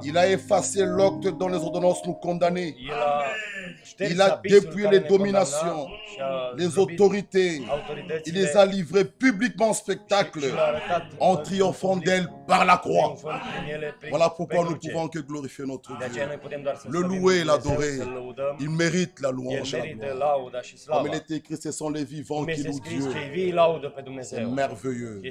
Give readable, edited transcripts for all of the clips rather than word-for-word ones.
Il a effacé l'acte dont les ordonnances nous condamnaient. Il a dépouillé les dominations, les autorités. Il les a livrées publiquement en spectacle en triomphant d'elles par la croix. Voilà pourquoi nous ne pouvons que glorifier notre Dieu, le louer et l'adorer. Il mérite la louange et la gloire. Comme il est écrit, ce sont les vivants qui louent Dieu. C'est merveilleux.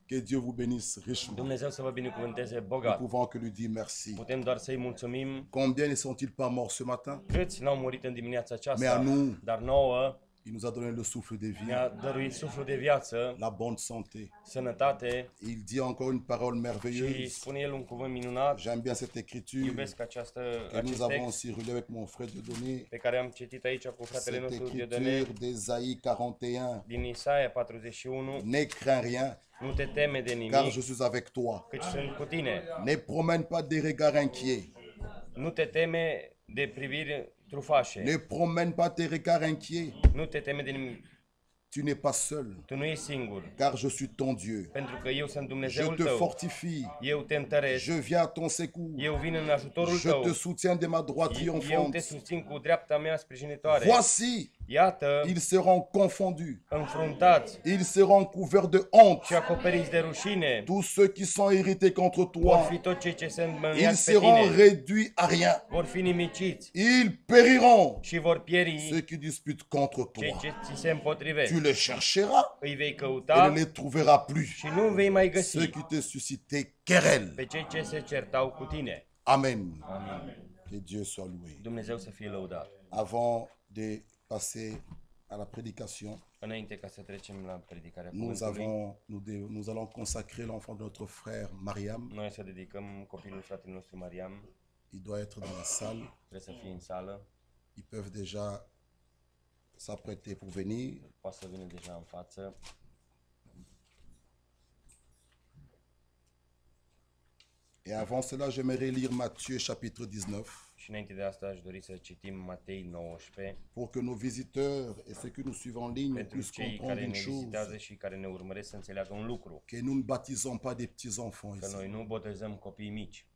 Que Dieu vous bénisse richement. Dumnezeu să vă binecuvânteze Nous bogat. pouvons que lui dire merci. Putem doar să-i mulțumim. Combien ne sont-ils pas morts ce matin? Câți n-au murit în dimineața Mais à aceasta, nous, dar nouă il nous a donné le souffle de vie, ne-a dăruit suflu de viață, la bonne santé. sănătate Il dit encore une parole și merveilleuse. spune el un cuvânt minunat. J'aime bien cette écriture Iubesc que acest nous avons text aussi relu avec mon frère Dieudonné. pe care am citit aici cu fratele Cette nostru Diodone écriture d'Ésaïe 41. din Isaia 41. Ne crains rien, Nu te teme de car nimic, je suis avec toi. căci sunt cu tine. Ne promène pas des regards inquiets. Nu te teme de priviri trufașe. Ne promène pas tes regards inquiets. Nu te teme de nimic. Tu n'es pas seul, Tu nu ești singur, car je suis ton Dieu. pentru că eu sunt Je Dumnezeul te tău. fortifie. Eu te întăresc. Je viens à ton secours. Eu vin în ajutorul Je tău. te soutiens de ma droite Eu te triomphante. susțin cu dreapta mea sprijinitoare. Voici, Iată, ils seront confondus. înfruntați Ils seront couverts de honte. și acoperiți de rușine, Tous ceux qui sont irrités contre vor toi, fi tot cei ce se ils înmâniați pe seront tine. réduits à rien. Vor fi nimiciți Ils périront. și vor pieri Ceux qui disputent contre cei toi, ce ți se tu împotrivesc. les chercheras Îi vei et căuta ne les trouveras plus. și nu vei mai Ceux găsi qui te suscitaient querelle. pe cei ce se certau cu tine. Amen. Amin. Que Dieu soit loué. Dumnezeu să fie lăudat. Avant de passer à la prédication, Înainte ca să trecem la predicarea nous cuvântului, nous allons consacrer l'enfant de notre frère Mariam. noi să dedicăm copilul fratelui nostru Mariam. Il doit être dans la salle. Trebuie să fie în sală, Ils peuvent déjà s'apprêter pour venir. poate să vină deja în față. Et avant cela, j'aimerais lire Matthieu chapitre 19 Și înainte de asta aș dori să citim Matei 19, pour que nos visiteurs et ceux qui nous suivent en ligne pentru puissent cei comprendre care une ne chose, vizitează și care ne urmăresc să înțeleagă un lucru, que nous ne baptisons pas des petits-enfants că ici. noi nu botezăm copii mici.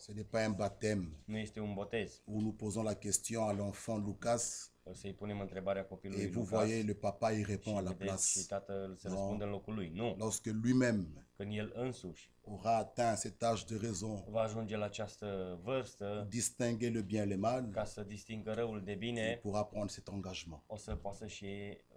Ce n'est pas un baptême Nu este un botez. où nous posons la question à l'enfant Lucas O să-i punem întrebarea copilului et vous Lucas voyez, le papa y répond à la vedeți, și place. tatăl să Nu. răspundă în locul lui. Nu. Lorsque lui-même Când el însuși aura atteint cet âge de raison, va ajunge la această vârstă, distinguer le bien et le mal, ca să distingă răul de il bine, pourra prendre cet engagement. o să poată și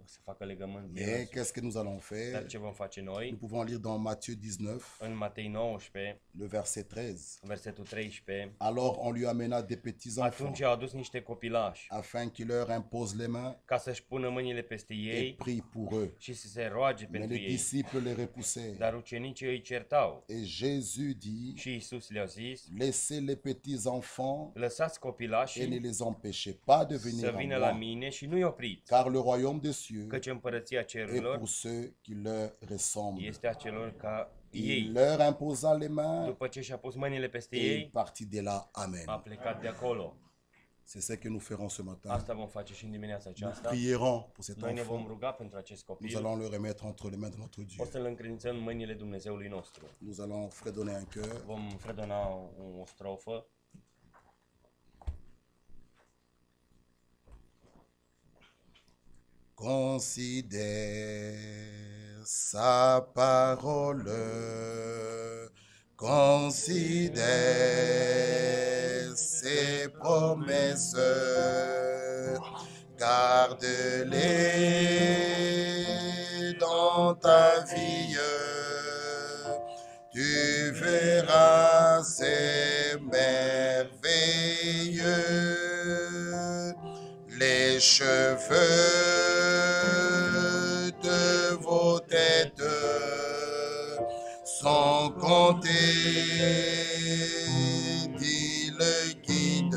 să facă legământ de Mais însuși. qu'est-ce que nous allons Dar faire? ce vom face Nous noi? pouvons lire dans Matthieu 19, În Matei 19, le verset 13. versetul 13, Alors on lui amena des petits-enfants atunci au adus niște copilași afin qu'il leur impose les mains ca să-și pună mâinile peste et ei prie pour eux. și să se roage Mais pentru les ei. disciples les repoussaient. Dar ucenicii îi certau. Et Jésus dit, Și Iisus le-a zis, laissez les petits-enfants lăsați et ne copilașii les empêchez pas de venir să à vină la moi, mine și nu-i opriți, car le royaume des cieux căci împărăția est cerurilor pour ceux qui leur ressemblent. este a celor ca Il ei. leur imposa les mains După ce și-a pus mâinile peste et il ei, partit de là. Amen. a plecat de acolo. C'est ce que nous ferons ce matin. Asta vom face și în dimineața Nous aceasta. prierons pour cet Noi ne vom enfant. ruga pentru acest Nous copil. allons le remettre entre les mains de notre O Dieu. să-l încredințăm în mâinile Dumnezeului nostru. Nous allons fredonner un cœur. Vom fredona o strofă. Considère sa parole, considère ses promesses, garde-les dans ta vie, tu verras ces merveilleux, les cheveux de vos têtes sont comptés, dit le guide.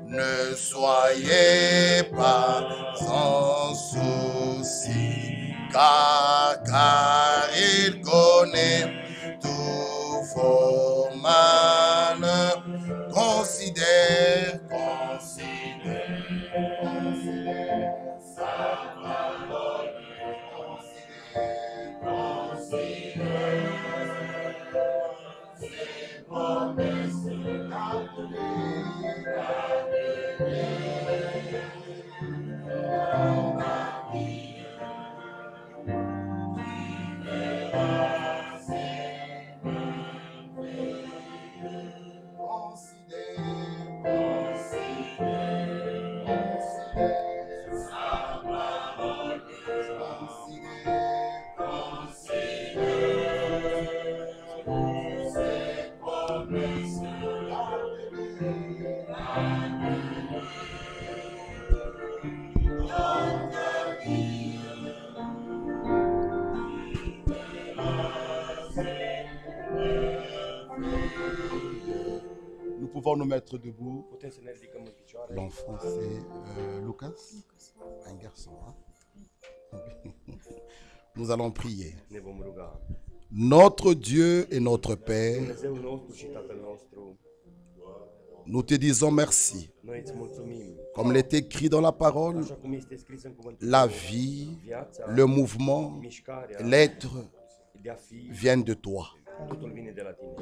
Ne soyez pas en souci, car il connaît tous vos malheurs. Considère sa parole, considère pouvons nous mettre debout. Putem să ne ridicăm în picioare. L'enfant, c'est Lucas, un garçon. Hein? Nous allons prier. Ne vom ruga. Notre Dieu et notre Père, Dumnezeul nostru și Tatăl nostru, nous te disons merci. noi îți mulțumim. Comme il est écrit dans la parole, Așa cum este scris în cuvântul la tău, vie, viața, le mouvement, mișcarea, l'être de a fi, viennent de toi. totul vine de la tine.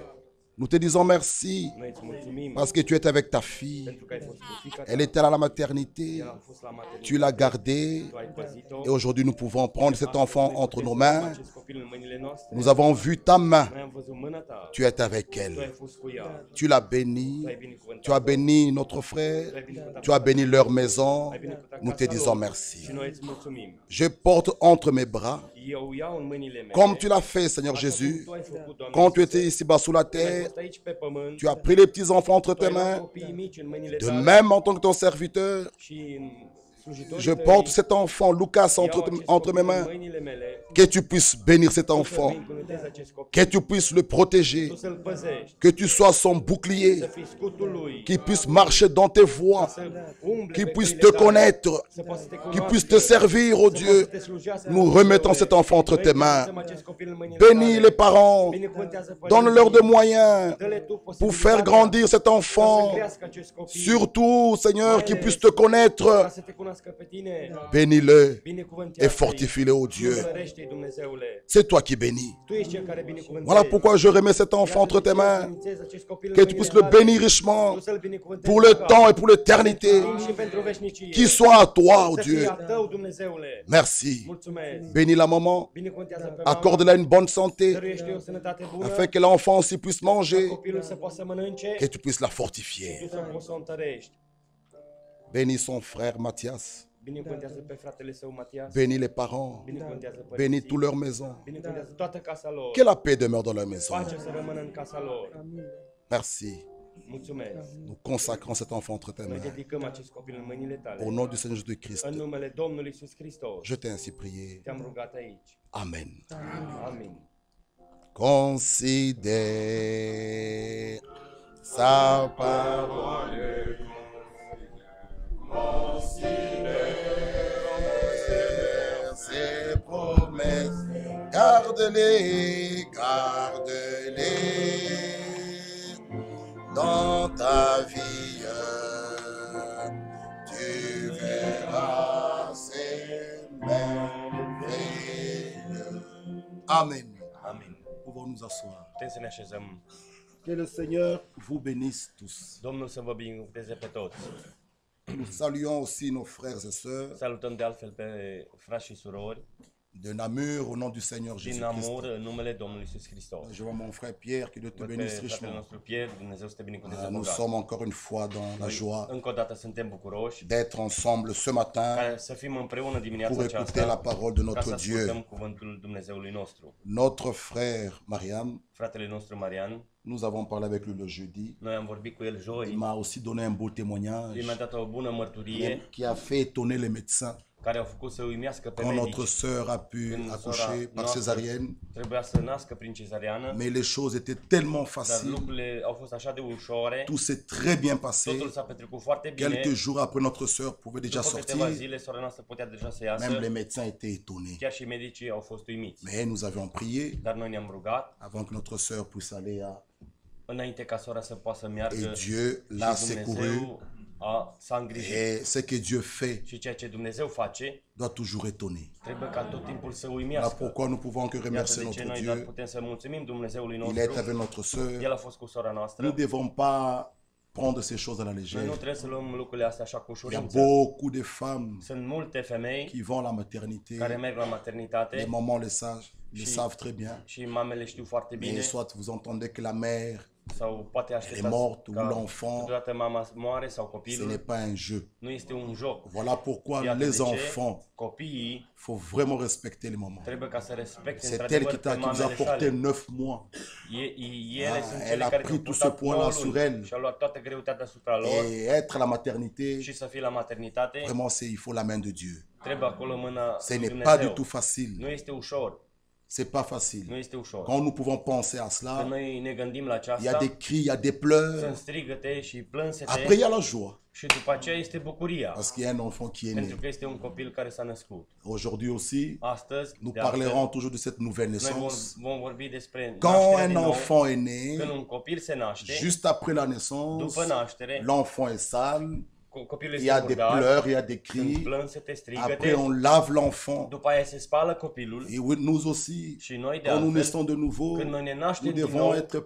Nous te disons merci Noi îți mulțumim parce que tu étais avec ta fille. pentru că ai fost cu fiica ta, Elle était à la maternité. ea a fost la maternitate, Tu l'as gardée. tu ai păzit-o. Et aujourd'hui, nous pouvons prendre cet enfant entre nos mains. Acest copil în mâinile noastre. Nous avons vu ta main. Noi am văzut mâna ta, Tu étais avec tu ai elle. fost cu ea, Tu l'as tu ai béni. binecuvântat, Tu as béni notre frère. Tu as béni leur maison. Nous te disons merci. și noi îți mulțumim. Je porte entre mes bras, Eu iau în mâinile mele, comme tu l'as fait, Seigneur așa cum Jésus, tu ai făcut, Doamne quand tu Iisuse, étais ici-bas sous la tu ai terre. fost aici pe pământ, Tu as pris les petits-enfants entre tu ai tes luat mains. copiii mici în mâinile De tale même, en tant que ton serviteur, și în slujitorii je tăi, porte cet enfant, Lucas, iau entre acest mes copil în mains. mâinile mele, Que tu puisses bénir cet să enfant. binecuvântezi acest copil, Que tu puisses le protéger. tu să-l păzești, Que tu sois son să bouclier. fii scutul lui, Qu'il puisse marcher dans tes voies. să umble Qu'il pe puisse căile te tale, connaître. să poată să te Qu'il puisse cunoască, te servir, oh să Dieu. poată să te slujească, Nous Dumnezeule. remettons cet enfant entre Noi tes îți mains. lăsăm acest copil în mâinile Bénis tale. les parents. Binecuvântează Donne-leur părinții. des moyens Dă-le tu pour posibilitatea faire grandir cet ca să enfant. crească acest copil, Surtout, Seigneur, mai qu'il ales puisse te ca connaître. să te cunoască pe tine. Bénis-le Binecuvântează-i. et fortifie-le, oh Dieu. Întărește-i, Dumnezeule. C'est toi qui bénis. Tu ești cel care binecuvânteazti. Voilà pourquoi je remets cet enfant entre tes mains. Que tu puisses le bénir richement pour le temps et pour l'éternité. Qu'il soit à toi, oh Dieu. Merci. Bénis la maman. Accorde-la une bonne santé afin que l'enfant aussi puisse manger. Que tu puisses la fortifier. Bénis son frère Mathias. Binecuvântează pe fratele său Matias. Bénis les parents. Binecuvântează Bénis părinții. toute leur maison. Binecuvântează toată casa lor. Que la paix demeure dans leur maison. Pace să rămână în casa lor. Merci. Mulțumesc. Nous consacrons cet enfant entre tes Noi mains. dedicăm acest copil în mâinile tale. Au nom du Seigneur Jésus-Christ, În numele Domnului Iisus Hristos. je t'ai ainsi prié. Te-am rugat aici. Amen. Amin. Considère sa parole. Considère ses promesses. Garde-les, garde-les dans ta vie. Tu verras ses merveilles. Amen. Amin. Pouvons nous asseoir. Putem să ne așezăm. Que le Seigneur vous bénisse tous. Domnul să vă binecuvânteze pe toți. Nous saluons aussi nos frères et sœurs Salutăm de altfel pe frați și surori de Namur au nom du Seigneur din Jésus-Christ. Namur în numele Domnului Iisus Hristos. Je vois mon frère Pierre, que Dieu te Văd pe bénisse fratele richement. nostru Pierre, Dumnezeu să te binecuvânteze Nous bogat. sommes encore une fois dans la joie Încă o dată suntem bucuroși d'être ensemble ce matin ca să fim împreună dimineața pour écouter la aceasta parole de ca notre să ascultăm Dieu. cuvântul Dumnezeului nostru. Notre frère Mariam, Fratele nostru Marian, nous avons parlé avec lui le jeudi. noi am vorbit cu el Il joi, m'a aussi donné un beau témoignage el mi-a dat o bună mărturie qui a fait étonner les médecins. care au făcut să uimească pe Quand notre medici. sœur a pu accoucher par césarienne, Trebuia să nască prin cezariană, mais les choses étaient tellement dar faciles. lucrurile au fost așa de ușoare. Tout s'est très bien passé. Totul s-a petrecut foarte bine. Quelques jours après, notre sœur pouvait déjà După câteva sortir. zile, sora noastră putea deja să iasă. Même les médecins étaient étonnés. Chiar și medicii au fost uimiți. Mais nous avions prié Dar noi ne-am rugat avant que notre sœur puisse aller à... înainte ca sora să poată să meargă. Et Dieu l'a și secouru. Dumnezeu s-a îngrijit. Et ce que Dieu fait Și ceea ce Dumnezeu face, doit toujours étonner. trebuie ca tot timpul să Voilà uimească. pourquoi nous pouvons que Iată remercier de ce notre noi doar Dieu. putem să mulțumim Dumnezeului Il est nostru. avec notre sœur. El a fost cu sora Nous noastră. ne devons pas prendre ces choses à la Noi légère. nu trebuie să luăm lucrurile astea așa cu Il y a ușurință. beaucoup de femmes Sunt multe femei qui vont à la maternité. care merg la Les maternitate mamans le savent très bien. și mamele știu foarte bine. Mais soit vous entendez que la mère, Sau poate elle est așteptați morte ou ca l'enfant, câteodată mama moare sau ce copilul. n'est pas un jeu. Nu este un joc. Voilà pourquoi Iată de les ce enfants, copiii il faut vraiment respecter les mamans. trebuie ca să respecte C'est elle într-adevăr qui, pe qui nous a mamele porté sale. 9 mois. Ele Ah, sunt elle cele a care pris au tout ce purtat poids-là 9 sur luni elle. și au luat toată greutatea asupra lor Et être à la maternité, și să fie la maternitate, vraiment, il faut la main de Dieu. trebuie acolo mâna Ce lui n'est pas du Dumnezeu. tout facile. Nu este ușor. C'est pas facile. Nu este ușor. Quand nous pouvons penser à Când cela, noi ne gândim la il y a aceasta, des cris, il y a des pleurs. sunt strigăte și plânsete Après, il y a la joie. și după aceea este bucuria. Parce qu'il y a un enfant qui est Pentru né. că este un copil care s-a născut. Aujourd'hui aussi, Astăzi, nous de altfel, parlerons toujours de cette nouvelle noi naissance. vom vorbi despre Quand nașterea un din nou. enfant est né, Când un copil se naște, juste après la naissance, după naștere, l'enfant est sale, copilul il y a este des murdar, pleurs, il y a des sunt cris. plânsete, Après, strigăte, on lave l'enfant. după aia se spală copilul Et oui, nous aussi, și noi de quand nous altfel, naissons de nouveau, când noi ne naștem din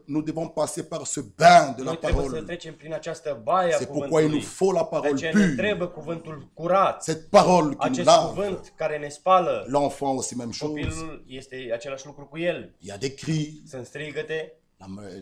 nous devons passer par ce bain de la noi trebuie să parole. trecem prin această baie a C'est pourquoi il nous cuvântului. faut la De parole aceea ne pure. trebuie cuvântul curat. Cette parole qui nous Acest lave. cuvânt care ne spală. L'enfant aussi, même chose. Copilul este același lucru cu el. Il y a des cris. Sunt strigăte,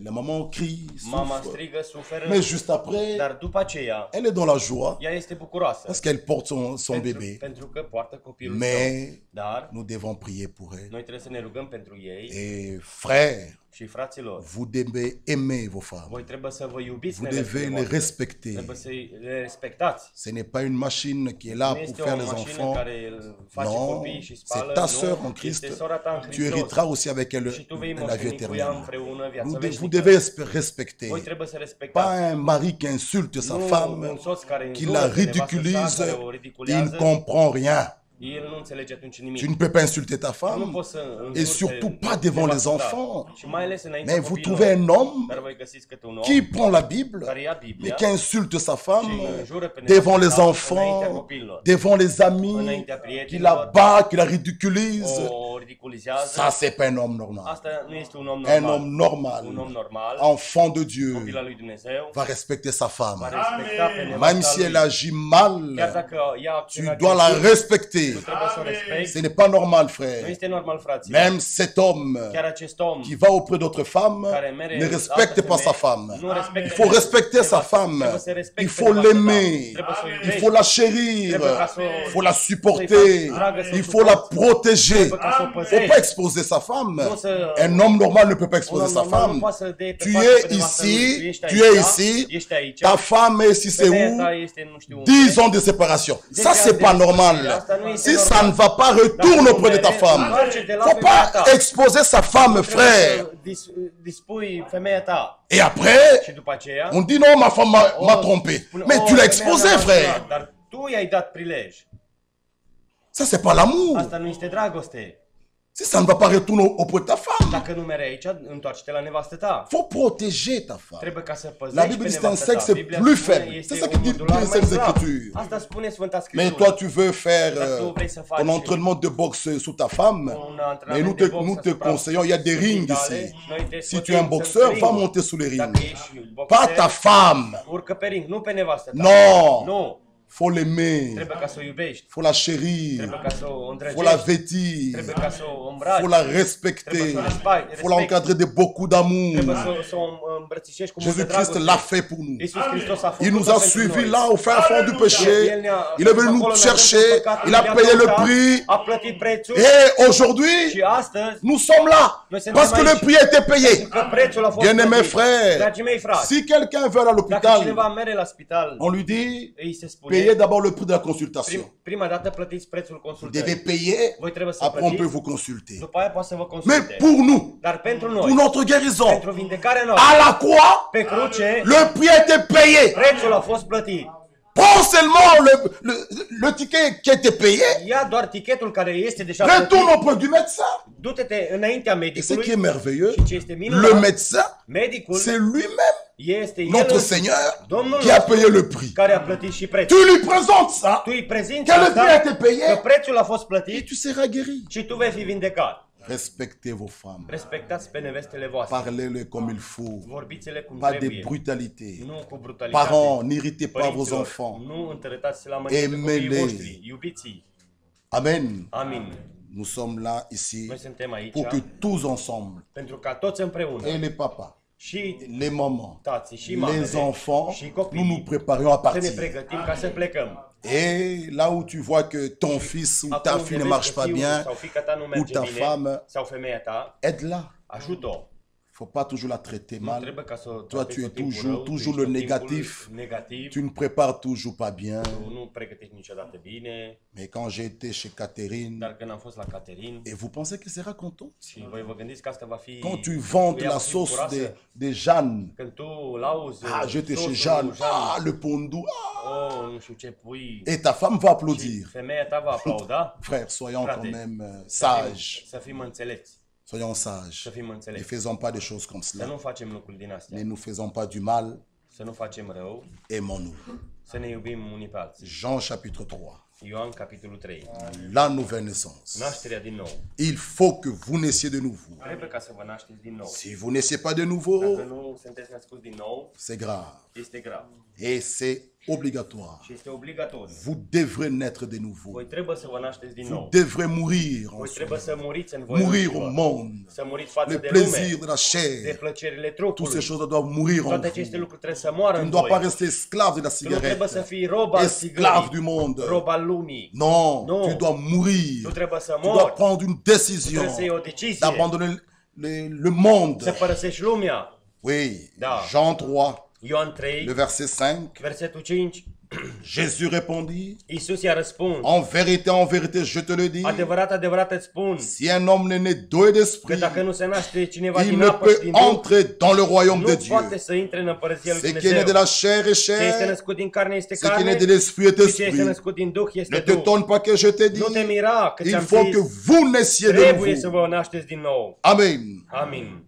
La maman crie, mama souffre. strigă, suferă, Mais juste après, dar după aceea elle est dans la joie ea este bucuroasă. parce qu'elle porte son Pentru, bébé. pentru că poartă copilul Mais său. Dar nous devons prier pour elle. noi trebuie să ne rugăm pentru ei Et frères, și fraților. vous devez aimer vos femmes. Voi trebuie să vă iubiți Vous devez nevestele les voastre. respecter. Trebuie să le respectați. Ce n'est pas une machine qui est là Nu pour este faire o les mașină enfants. care face Non, copii și spală. c'est ta Nu, sœur en Christ. este sora ta în Tu Hristos. hériteras aussi avec elle Și tu vei la vie moșteni cu ea éternelle. împreună viața Vous veșnică. devez respecter. Voi trebuie să Pas respectați. un mari qui insulte sa Nu femme, un soț care qui înjură la pe nevastă sa, ridiculise, care o il ne ridiculează. comprend rien. El nu înțelege atunci nimic. Tu ne peux pas insulter ta Nu femme, poți să înjuri et pe surtout pas devant les nevastă ta. enfants. Și mai ales înaintea Mais vous copiilor. trouvez un homme Dar voi găsiți câte un om qui prend la Bible, care ia mais Biblia qui insulte sa femme și înjură pe devant nevastă les sa enfants, înaintea copiilor. devant les amis, Înaintea qui prietenilor. la bat, qui la ridiculise. O ridiculizează. Ça, c'est pas un homme normal. Asta nu este un om Un normal. homme normal, Un om normal, enfant de Dieu, copil al lui Dumnezeu, va respecter sa va femme. respecta pe Même nevasta si lui. elle agit mal, Chiar dacă ea tu acționează dois la greșit, respecter. tu trebuie să o respecti. Ce n'est pas normal, Nu frère. este normal, fraților. Même cet homme Chiar acest om qui va auprès d'autres femmes care mere ne altă respecte pas sa femeie, femme. nu respectă Il faut pe respecter sa nevastă. femme. Trebuie să respecte Il pe faut nevastă ta. l'aimer. Trebuie să o Il iubești. faut la chérir. Trebuie ca să o- Il faut la supporter. să-i faci dragă, să o Il faut la suporți. protéger. Trebuie ca să o Il ne faut păzești. pas exposer sa femme. Nu să- Un homme normal ne peut pas Un exposer om sa normal nu femme. poate să dea pe Tu față es pe nevastă lui. ici, Ești tu aici, es ici, ești aici, ta femme est ici, c'est femeia où? ta este nu știu unde. 10 ans de séparation. Ça, c'est pas normal. Si ça ne va pas, retourne auprès de ta femme. Faut pas exposer sa femme, frère. Dispui femeia ta. Et après, Și după aceea on dit non, ma femme m'a trompé. spune, Mais "Oh, tu l'as femeia exposé, mea m-a frère. înșelat", Dar tu i-ai dat prilej. Ça, c'est pas l'amour. Asta nu este dragoste. Si ça ne va pas retourner auprès de ta femme, Dacă nu mergi aici, întoarce-te la nevastă ta. faut protéger ta femme. Trebuie ca să păzești La Bible pe dit un nevastă sexe ta. Biblia plus spune, faible. este C'est ça un qui dit modular les mai Saintes slab. Écritures. Asta spune Sfânta Mais Scriptură. toi, tu veux faire Dar tu vrei să faci ton entraînement de boxe sous ta femme. un Mais antrenament de box nous te asupra conseillons, il y a des rings tale. ici. Noi te Si tu sfătuim es un să boxeur, întărim. va monter sous les Dacă rings. ești Pas boxer, ta femme. urcă pe ring, nu pe nevastă ta. Non. Nu. Faut l'aimer. Trebuie ca să o iubești. Faut la chérir. Trebuie ca să o Faut la îndrăgești. vêtir. Trebuie ca să o îmbraci. Faut la respecter. Faut la encadrer de beaucoup d'amour. Trebuie să o îmbrățișești cu multă Jésus-Christ dragoste. l'a fait pour nous. Iisus Hristos a făcut Il nous a pentru suivis noi. là au fin fond du péché. Il est venu Acolo nous ne-a chercher. dus în păcat, Il a ne-a payé le căutat, prix. A plătit prețul. Et aujourd'hui, Și astăzi, nous sommes là. Noi suntem Parce que le aici. prix a été payé. că prețul a fost Bien-aimés plătit. frères, Dragii mei frați, si quelqu'un veut aller à dacă cineva l'hôpital, merge la spital, on lui dit, îi se spune, payez d'abord le prix de la consultation. prima dată plătiți prețul Vous devez consultării. payer, Voi trebuie să après on peut plătiți, vous consulter. după aia poate să vă Mais consulte. pour nous, Dar pentru pour noi, notre guérison, pentru vindecarea noastră, à la croix, pe cruce, le prix a été payé. prețul a fost plătit. Prends seulement le ticket qui a été payé, Ia doar tichetul care este deja retourne plătit, auprès du médecin. du-te înaintea Et ce qui est medicului merveilleux, și ce este le minunat, médecin, medicul c'est lui-même, este notre el Seigneur, Domnul qui a nostru, payé le prix. care a plătit și prețul. Tu lui présentes ça, Tu îi prezinți que le prix a asta, été payé, că prețul a fost et plătit tu seras guéri. și tu vei fi vindecat. Respectez vos femmes. Respectați pe nevestele voastre. Parlez-le comme il faut. Vorbiți-le cum Pas de trebuie. brutalité. Nu cu brutalitate. Parents, n'irritez pas vos Părinților, enfants. nu întărătați la mâini pe copiii Aimez-les. voștri. Iubiți-i. Amen. Amin. Nous sommes là ici Noi suntem aici pour que tous ensemble, pentru ca toți împreună, et les papas, și les mamans, tații, și les mamele, enfants, și nous copiii, nous préparions à să ne partir. pregătim ca să plecăm. Et là où tu vois que ton fils ou ta Acum fille ne unde marche vezi că pas fiul bien, sau fiica ta nu ou merge ta bine, femme, sau femeia ta, aide-la. ajută-o. faut pas toujours la traiter Nu mal. trebuie ca să o Toi, tratezi tu es tot timpul toujours, rău, tu toujours ești le tot timpul négatif. negativ, Tu ne prépares toujours pas bien. tu nu pregătești niciodată bine. Mais quand j'ai été chez Catherine, Dar când am fost la Caterin, et vous pensez que c'est racontant? și voi vă gândiți că asta va fi... Quand tu vantes ea la va fi sauce bucuroasă, de Jeanne, când tu lauzi ah, j'étais sosul chez Jeanne, lui Jeanne, ah, le pondou, ah, oh, nu știu ce pui, et ta femme va applaudir. femeia ta va aplauda. Frère, soyons Frate, quand même sages. Să fim înțelepți, Soyons să sages. fim Ne înțelepți. faisons pas des choses comme Să cela. nu facem lucruri din astea, Ne nous faisons pas du mal. să nu facem rău, Aimons-nous. să ne iubim unii pe alții. Jean chapitre 3. Ioan, capitolul 3. La nouvelle naissance. Nașterea din nou. Il faut que vous naissiez de nouveau. Trebuie ca să vă nașteți din nou. Si vous naissiez pas de Dacă nouveau, nu sunteți născuți din nou, c'est grave. este grav. Et c'est obligatoire. Și este obligatoriu. Vous devrez naître de nouveau. Voi trebuie să vă nașteți din Vous nou. devrez mourir en Voi soi. trebuie să muriți în voi Mourir au înșivă. monde. Să muriți față Le de plaisir lume, de la de chair. plăcerile Toutes ces trupului. choses doivent mourir en Toate aceste vous. lucruri trebuie să moară Tu în ne dois pas voi. rester esclave de la Tu nu trebuie să cigarette. fii rob al Esclave du țigării, monde. rob al lumii. Non, Non. tu dois mourir. Tu trebuie să Tu dois mori. prendre une décision Trebuie să iei o decizie. d'abandonner le monde. Să părăsești lumea. Oui, Da. Jean 3, Ioan 3, le verset 5. versetul 5. Jésus répondit, Iisus i-a răspuns. en vérité, je te le dis, Adevărat, adevărat îți spun si un homme n'est né d'eau et că d'esprit, dacă nu se naște cineva il din ne apă și peut din Duh, entrer dans le royaume de nu Dieu. poate să intre în împărăția lui Ce qui est Dumnezeu. né de la chair est Ce este chair, născut din carne este ce qui est né carne de l'esprit est și ce este esprit. născut din Duh este Ne te Duh. donne pas que je te Nu te dis, mira că il ți-am faut que zis, vous naissiez de trebuie să nouveau. vă nașteți din nou. Amen. Amin.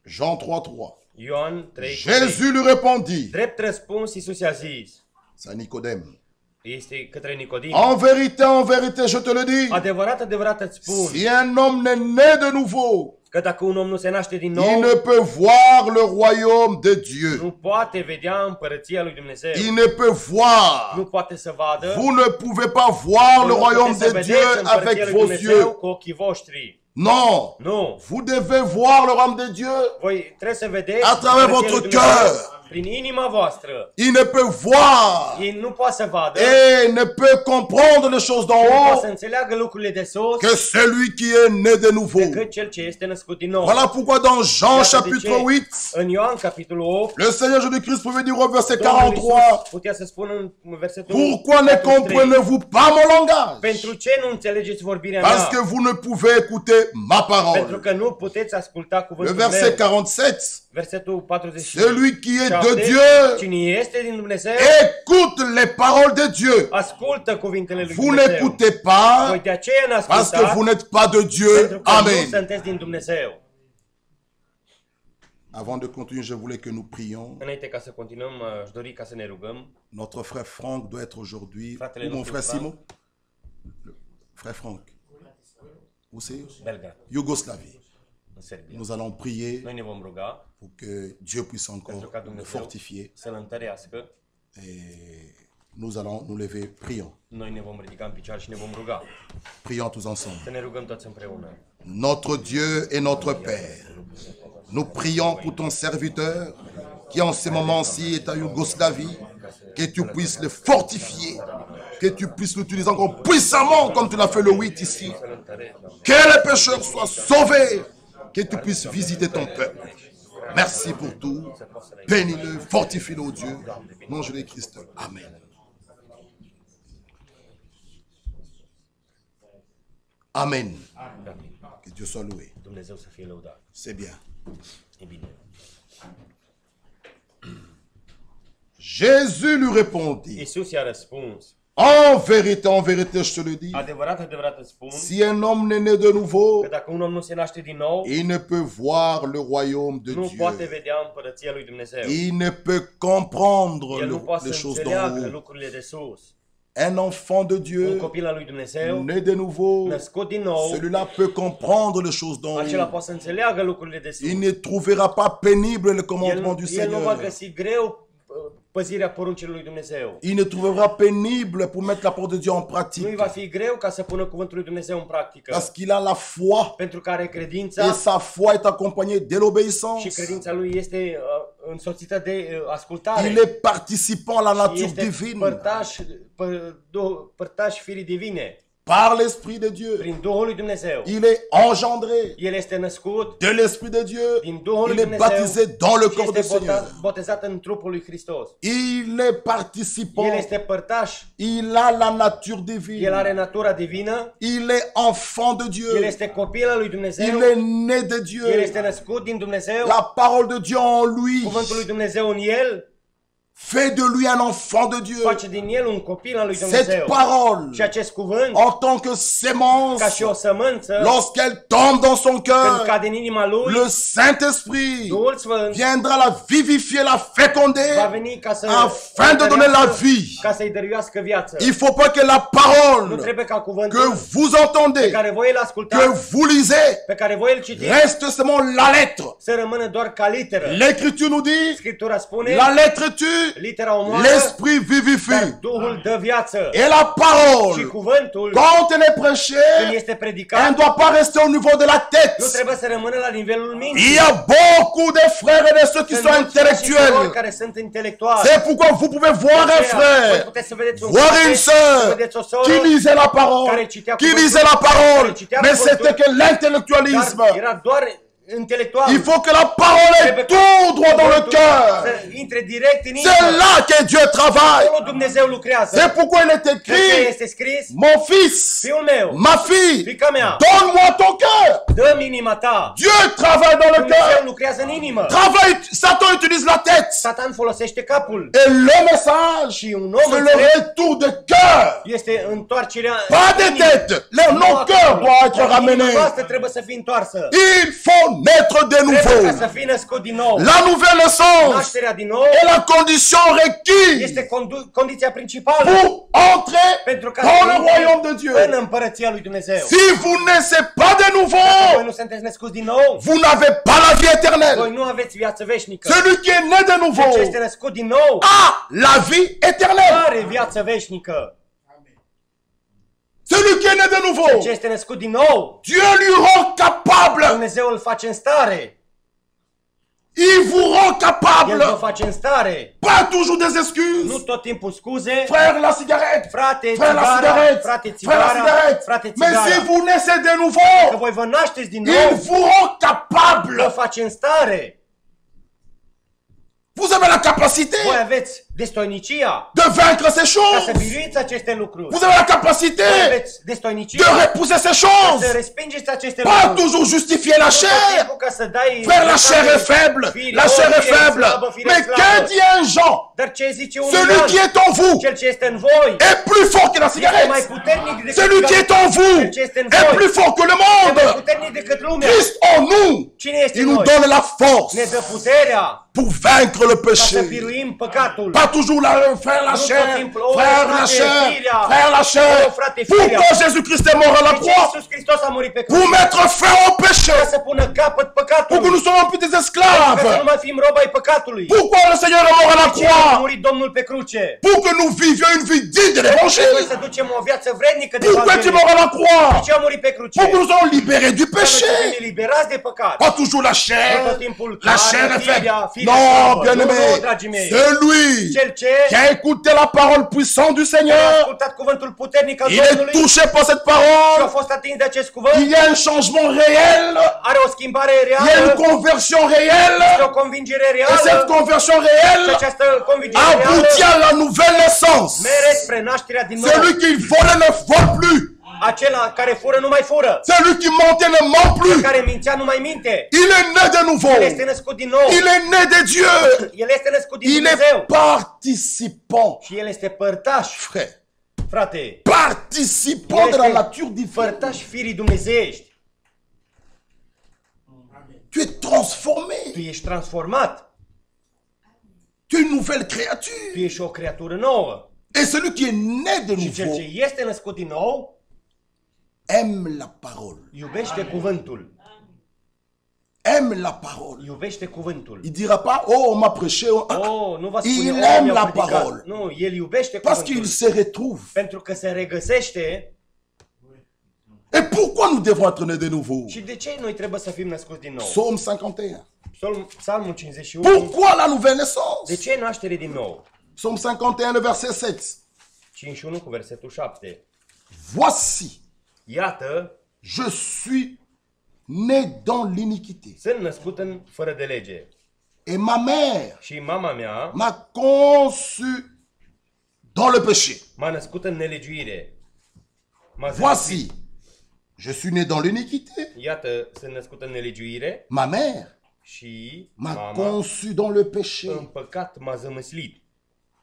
Jean 3, 3. Ioan 3. Jésus lui répondit, Drept răspuns, Iisus i-a zis, c'est à Nicodème, este către Nicodim. en vérité, je te le dis, Adevărat, adevărat îți spun si un homme n'est né de nouveau, că dacă un om nu se naște din il nou, ne peut voir le royaume de Dieu. nu poate vedea împărăția lui Dumnezeu. Il ne peut voir. Nu poate să vadă. Vous ne pouvez pas voir le Nu royaume puteți să de Dieu vedeți împărăția avec lui vos Dumnezeu yeux. cu ochii voștri. Non. Nu. Vous devez voir le royaume de Dieu. Voi trebuie să vedeți À travers împărăția votre lui Dumnezeu cœur. prin inima voastră. Il ne peut voir Ei nu poate să vadă, et ne peut comprendre les choses d'en nu poate să haut înțeleagă lucrurile de sus que celui qui est né de nouveau. decât cel ce este născut din nou. Voilà pourquoi dans Jean Iată de chapitre ce 8, în Ioan capitolul 8, le Seigneur Jésus-Christ pouvait dire au verset Domnul 43, Iisus putea să spună în versetul pourquoi ne 43, comprenez-vous pas mon langage? pentru ce nu înțelegeți vorbirea Parce mea? que vous ne pouvez écouter ma Pentru parole. că nu puteți asculta Le cuvântul verset meu. 47, Versetul 47. celui qui est de Dieu Cine este din Dumnezeu, écoute les paroles de Dieu. ascultă cuvintele lui Vous Dumnezeu. n'écoutez pas Voi de aceea parce que vous n-ascultați, n'êtes pas de pentru Dieu. că nu Amen. sunteți din Dumnezeu. Avant de continuer, je voulais que nous prions. Înainte ca să continuăm, aș dori ca să ne rugăm. Notre frère Franck doit être aujourd'hui. Fratele Ou mon nostru frère Franck. Simon? Frère Franck. Où c'est? Belgrad, Yougoslavie. în Serbia. Nous allons prier Noi ne vom ruga pour que Dieu puisse pentru encore ca le Dumnezeu fortifier. să-L întărească. Et nous allons nous lever. Prions. Noi ne vom ridica în picioare și ne vom ruga. Prions tous ensemble. Să ne rugăm toți împreună. Notre Dieu et notre Père, nous prions pour ton serviteur qui en ce moment-ci est à Yougoslavie, que tu puisses le fortifier, que tu puisses l'utiliser encore puissamment comme tu l'as fait le 8 ici, Să-L întărești, Doamne. que les pécheurs soient sauvés, que tu puisses visiter ton peuple. Merci pour tout. Bénis-le, fortifie-le, oh Dieu. Au nom de Christ. Amen. Amen. Amin. Que Dieu soit loué. Dumnezeu să fie lăudat. C'est bien. E bine. Jésus lui répondit, Iisus i-a răspuns. en vérité, je te le dis, Adevărat, adevărat îți spun si un homme n'est né de nouveau, că dacă un om nu se naște din nou, il ne peut voir le royaume de nu poate Dieu. vedea împărăția lui Dumnezeu. Il ne peut comprendre El nu poate les să choses d'en înțeleagă haut. lucrurile de sus. Un enfant de Un Dieu, copil al lui Dumnezeu, né de nouveau, născut din nou, celui-là peut comprendre les choses d'en acela haut. poate să înțeleagă lucrurile de sus. Il ne trouvera pas pénible le commandement du El nu va Seigneur. găsi greu păzirea poruncilor lui Dumnezeu. Il ne trouvera pénible pour mettre la parole de Dieu en Nu-i pratique. va fi greu ca să pună cuvântul lui Dumnezeu în practică. Parce qu'il a la foi. Pentru că are Et credința sa foi est accompagnée de și l'obéissance. credința lui este însoțită de ascultare. Il est participant à la nature Este divine. părtaș firii divine. par l'Esprit de Dieu. Prin Duhul lui Dumnezeu. Il est engendré El este născut de l'Esprit de Dieu. din Duhul lui Il est Dumnezeu baptisé dans le și corps du este Seigneur. botezat în trupul lui Hristos. Il est participant. El este părtaș, Il a la nature el divine. are natura divină, Il est enfant de Dieu. el este copil al lui Dumnezeu, Il est né de el Dieu. este născut din Dumnezeu, La parole de Dieu en lui cuvântul lui Dumnezeu în el fait de lui un enfant de Dieu. face din el un copil al lui Cette Dumnezeu. parole, Și acest cuvânt, en tant que sémence, ca și o sămânță, lorsqu'elle tombe dans son când cœur, cade în inima lui, le Saint-Esprit Duhul Sfânt viendra la vivifier, la va féconder, veni ca să afin de donner la vie. ca să-i dăruiască viață. Il faut pas que la Nu parole trebuie ca que cuvântul vous pe entendez, care voi îl que ascultați, vous lisez, pe care voi îl citiți, reste seulement la lettre. să rămână doar ca literă. L'Écriture nous dit, Scriptura spune, la lettre tue, litera omoară, l'Esprit dar vivifie. Duhul dă viață. Et la Și parole, cuvântul, quand elle est când prêchée, este elle ne predicat, doit pas rester au niveau de la tête. nu trebuie să rămână la nivelul Il minții. y a beaucoup de frères et de ceux qui Sunt sont mulți frați și surori intellectuels. care sunt intelectuali. C'est pourquoi vous pouvez voir un Voi frère, puteți să vedeți un voir frate, une să sœur vedeți o soră, qui lisait la parole, care citea qui cuvântul, lisait la parole, care citea mais cuvântul, c'était que l'intellectualisme. dar era doar intelectual. Il faut que la parole ait tout droit dans le cœur. Să intre direct în C'est inimă. là que Dieu travaille. Acolo Dumnezeu lucrează. C'est pourquoi il est De ce écrit, este scris? mon fils, Fiul meu, ma fille, fiica mea, donne-moi ton cœur. dă-mi inima ta. Dieu travaille dans le Dumnezeu cœur. lucrează în inimă. Travaille, Satan utilise la tête. Satan folosește capul. Et le message, Și un om c'est le înțelept retour de cœur. este întoarcerea Pas de inimii. tête. Nu Nos a cœurs capului. doivent être Dar inima ramenés. noastră trebuie să fie întoarsă. Il faut naître de Trebuie ca nouveau. să fii născut din nou. La nouvelle naissance Nașterea din nou est la condition requise este condiția principală pour entrer pentru ca dans le să royaume de intri Dieu. în împărăția lui Dumnezeu. Si vous ne naissez pas de Voi nouveau, nu sunteți născuți din nou, vous n'avez pas la vie voi éternelle. nu aveți viață veșnică. Celui qui est né de nouveau Ce este născut din nou a la vie éternelle. are viață veșnică. Celui qui est né de Ce nouveau, este născut din nou, Dieu lui rend capable. Dumnezeu îl face în stare. Il vous rend El capable. vă face în stare. Pas toujours des Nu excuses. tot timpul scuze. Frère, la cigarette. Frate, Frère, la țigara, cigarette. frate, Frère, la țigara, cigarette. frate, Mais si țigara. vous naissez de Că nouveau, voi vă nașteți din il nou, vous rend vă capable. face în stare. Vous avez la capacité Voi aveți destoinicia de vaincre ces ca să choses. biruiți aceste lucruri. Vous avez la capacité Voi aveți de destoinicia repousser ces să choses. respingeți aceste Pas lucruri. toujours justifier la Nu tot chair. timpul ca să dai Frère, la chair est faible. La chair est faible. Mais que dit un Jean? Dar ce zice un Celui qui Ioan? est en vous Cel ce este în voi est plus fort que la este mai cigarette. puternic decât Celui qui est en vous Cel ce este în est voi plus fort que le este mai monde. puternic decât lumea. Christ en nous, Cine este il în nous noi? donne la Ne force dă puterea pour vaincre le ca să péché. biruim păcatul. Pas toujours la frère la Nu tot chair, timpul, oh, frère la frate, chair, firea. frère la chair. Oh, frate, firea. Pourquoi Jésus-Christ est mort à la De ce croix? Iisus Hristos a murit pe Pour cruce? mettre fin au péché. Ca să pună capăt Pour que păcatului. nous soyons plus des Ca să esclaves. nu mai fim robi ai păcatului. Pourquoi le Seigneur est mort à la De ce a croix? murit Domnul pe cruce? Pour que nous vivions une vie digne de Noi l'évangile. să ducem o viață vrednică de Pourquoi tu Evanghelie. mors à la De croix? ce a murit pe cruce? Pour que nous soyons libérés du Ca noi să fim péché. eliberați de păcat. Pas toujours la chair. Nu tot timpul La carnea, chair est faible. firea, firea Non, slabă. bien-aimé. Nu, dragii mei. Celui Cel ce qui a écouté la parole puissante du a Seigneur, ascultat cuvântul puternic al il est Domnului touché par cette și a parole. fost atins de acest cuvânt, Il y a un changement réel. are o schimbare Il y a une reală, conversion este o réelle. convingere Et cette reală conversion și réelle această convingere aboutit reală à la nouvelle naissance. mere spre nașterea din nou. Celui qui vole ne vole plus. Acela care fură nu mai fură, Celui qui mentait ne ment plus. care mințea nu mai minte. Il est né de nouveau. El este născut din nou. Il est né de Dieu. El este născut din Il Dumnezeu. est participant. Și el este părtaș, Frère, frate. participant de la nature divine. Părtaș firii dumnezeiești. Tu es transformé. Tu ești transformat. Tu es une nouvelle Tu créature. ești o creatură nouă. Et celui qui est né de Și cel nouveau ce este născut din nou, aime la parole. iubește cuvântul. Aime la parole. Iubește cuvântul. Il dira pas, oh, on m'a prêché. Oh, nu va Il spune, aime mi-au la predicat. parole. Nu, el iubește Parce qu'il cuvântul. se retrouve. Pentru că se regăsește. Et pourquoi nous devons être nés de nouveau? Și de ce noi trebuie să fim născuți din nou? Psaume 51. Psalmul 51. Pourquoi la nouvelle De naissance? ce naștere din nou? Psaume 51, le verset 7. 51 cu versetul 7. Voici, Iată, je suis né dans l'iniquité. sunt născut fără de lege. Et ma mère Și mama mea m'a conçu dans le péché. m-a născut în nelegiuire. Voici, je suis né dans l'iniquité. Iată, sunt născut în nelegiuire Ma mère și m'a mama conçu dans le péché. în păcat m-a zămăslit.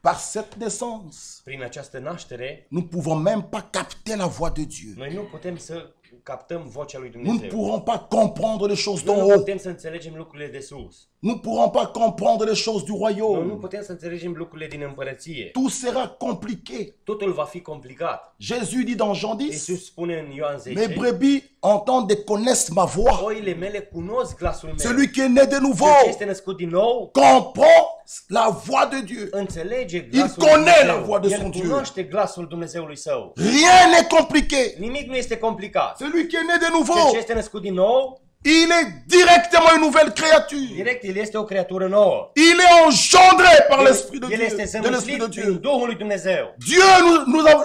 Par cette naissance, Prin această naștere, nous ne pouvons même pas capter la voix de Dieu. noi nu putem să captăm vocea lui Nous ne Dumnezeu. pourrons pas comprendre les choses Noi d'en nu haut. putem să înțelegem lucrurile de sus. Nous ne pourrons pas comprendre les choses du Noi nu royaume. putem să înțelegem lucrurile din împărăție. Tout sera compliqué. Totul va fi complicat. Jésus dit dans Jean 10, Iisus spune în Ioan mes 10, brebis entendent et connaissent ma voix. oile mele cunosc glasul meu. Celui qui est né de Cel nouveau ce este născut din nou comprend la voix de Dieu. înțelege glasul connaît la Dumnezeu. voix de El son Dieu. cunoaște glasul Dumnezeului său. Rien n'est compliqué. Nimic nu este complicat. Celui qui est né de Cel nouveau, ce este născut din nou, il est directement une nouvelle créature. direct el este o creatură nouă. Il est engendré par l'Esprit de El este Dieu. De l'Esprit zămislit de prin Dieu. Duhul lui Dumnezeu. Dieu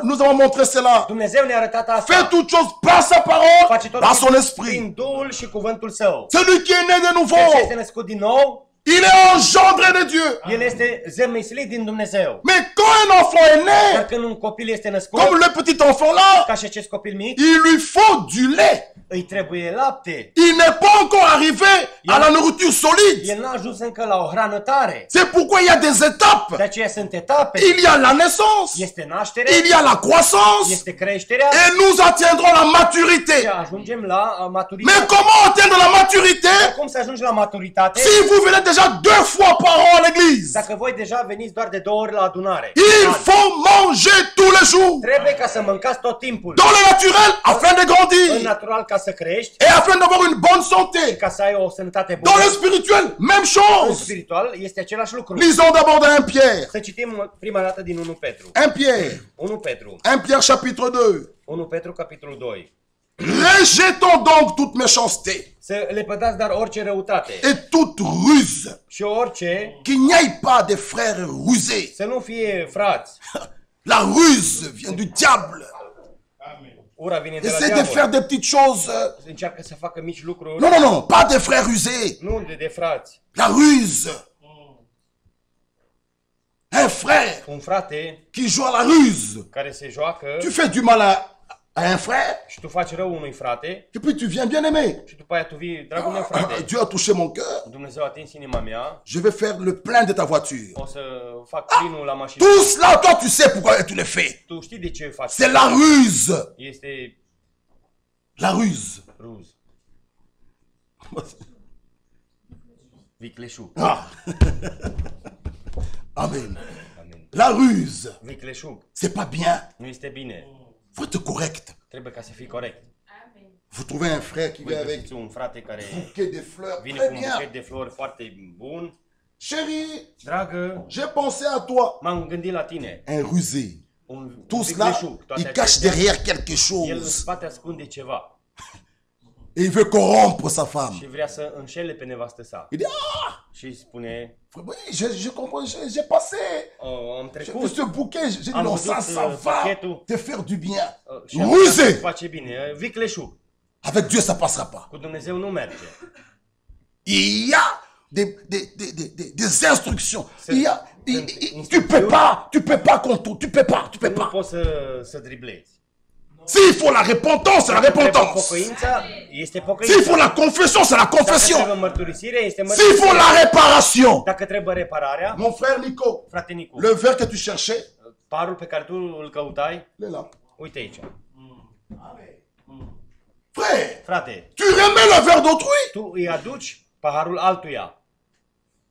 nous a montré cela. Dumnezeu ne-a arătat asta. Fait toutes choses par sa parole, Face tot par son prin esprit. Duhul și cuvântul său. Celui qui est né de Cel ce nouveau, este născut din nou, il est engendré de Dieu. el este zămislit din Dumnezeu. Mais quand un enfant est Dar né, când un copil este născut, comme le petit enfant là, ca și acest copil mic, il lui faut du lait. îi trebuie lapte. Il n'est pas encore arrivé à la nourriture solide. El n-a ajuns încă la o hrană tare. C'est pourquoi il y a des De étapes. aceea sunt etape. Il y a la naissance, Este nașterea, il y a la croissance, este creșterea et nous atteindrons la și maturité. ajungem la Mais maturitate. comment atteindre la maturité Cum să ajungi la maturitate? si vous venez déjà 2 fois par an à l'église? Dacă voi deja veniți doar de 2 ori la adunare. Il faut manger tous les jours. Trebuie ca să mâncați tot timpul. Dans le naturel, afin de În grandir. natural ca să crești, Et afin d'avoir une bonne santé. ca să ai o sănătate Dans bună. le spirituel, même În chose. spiritual este același lucru. Lisons d'abord dans 1 Pierre. Să citim prima dată din 1 Petru. 1 Pierre. 1 Petru. 1 Pierre chapitre 2. 1 Petru capitolul 2. Rejetons donc toute méchanceté Să lepădați dar orice răutate et toute ruse. și orice, Qu'il n'y ait pas de frères rusés. să nu fie frați. La ruse vient du diable. Ura vine de la Essaie de faire diavol. des petites choses. Încearcă să facă mici lucruri. Non, non, non, pas des frères rusés. Nu de frați. La ruse. Un frère Un frate qui joue à la ruse. care se joacă Tu fais du mal à un frère și tu faci rău unui frate et puis tu viens bien aimer. și după aia tu vii, dragul meu frate, Dieu a touché mon cœur. Dumnezeu a atins inima mea, Je vais faire le plein de ta voiture. o să fac plinul la mașină. Tout cela, toi, tu sais pourquoi tu le fais. Tu știi de ce faci? C'est la ruse. Este La ruse. ruz. Vicleșug. Ah. Amen. Amin. La ruse, Vicleșug. c'est pas bien. Nu este bine. Faut être correct. Trebuie ca să fii corect. Vous trouvez un frère qui Voi vient avec găsiți un frate care un bouquet de fleurs. vine Très cu un bien. buchet de flori foarte bun. Chérie, Dragă, j'ai pensé à toi. m-am gândit la tine. Un rusé. Un Tout cela, vicleșug. Toate il cache acestea, derrière quelque el în chose. spate ascunde ceva Et il veut corrompre sa femme. și vrea să înșele pe nevastă sa. Il dit, ah, Și îi spune, oui, je comprends, j'ai passé. oh, am J'ai trecut vu ce bouquet, j'ai dit, Am non, văzut, ça va pachetul. te faire du bien. și am vrea să Rusé. face bine. Vicleșug. Avec Dieu, ça passera pas. Cu Dumnezeu nu merge. Il y a des instructions. C'est- Il y a, c'est- tu peux pas contour, tu peux pas. Nu poți să driblezi. S'il faut la repentance, c'est la Trebuie repentance. pocăința, este S'il pocăința. faut la confession, c'est la Dacă trebuie confession. mărturisire, este S'il mărturisire. faut la réparation. Dacă trebuie repararea, Mon frère Nico, frate Nicu, le verre que tu cherchais, parul pe care tu îl căutai, il est là. uite aici. Frère, Frate, tu remets le verre d'autrui. tu îi aduci paharul altuia.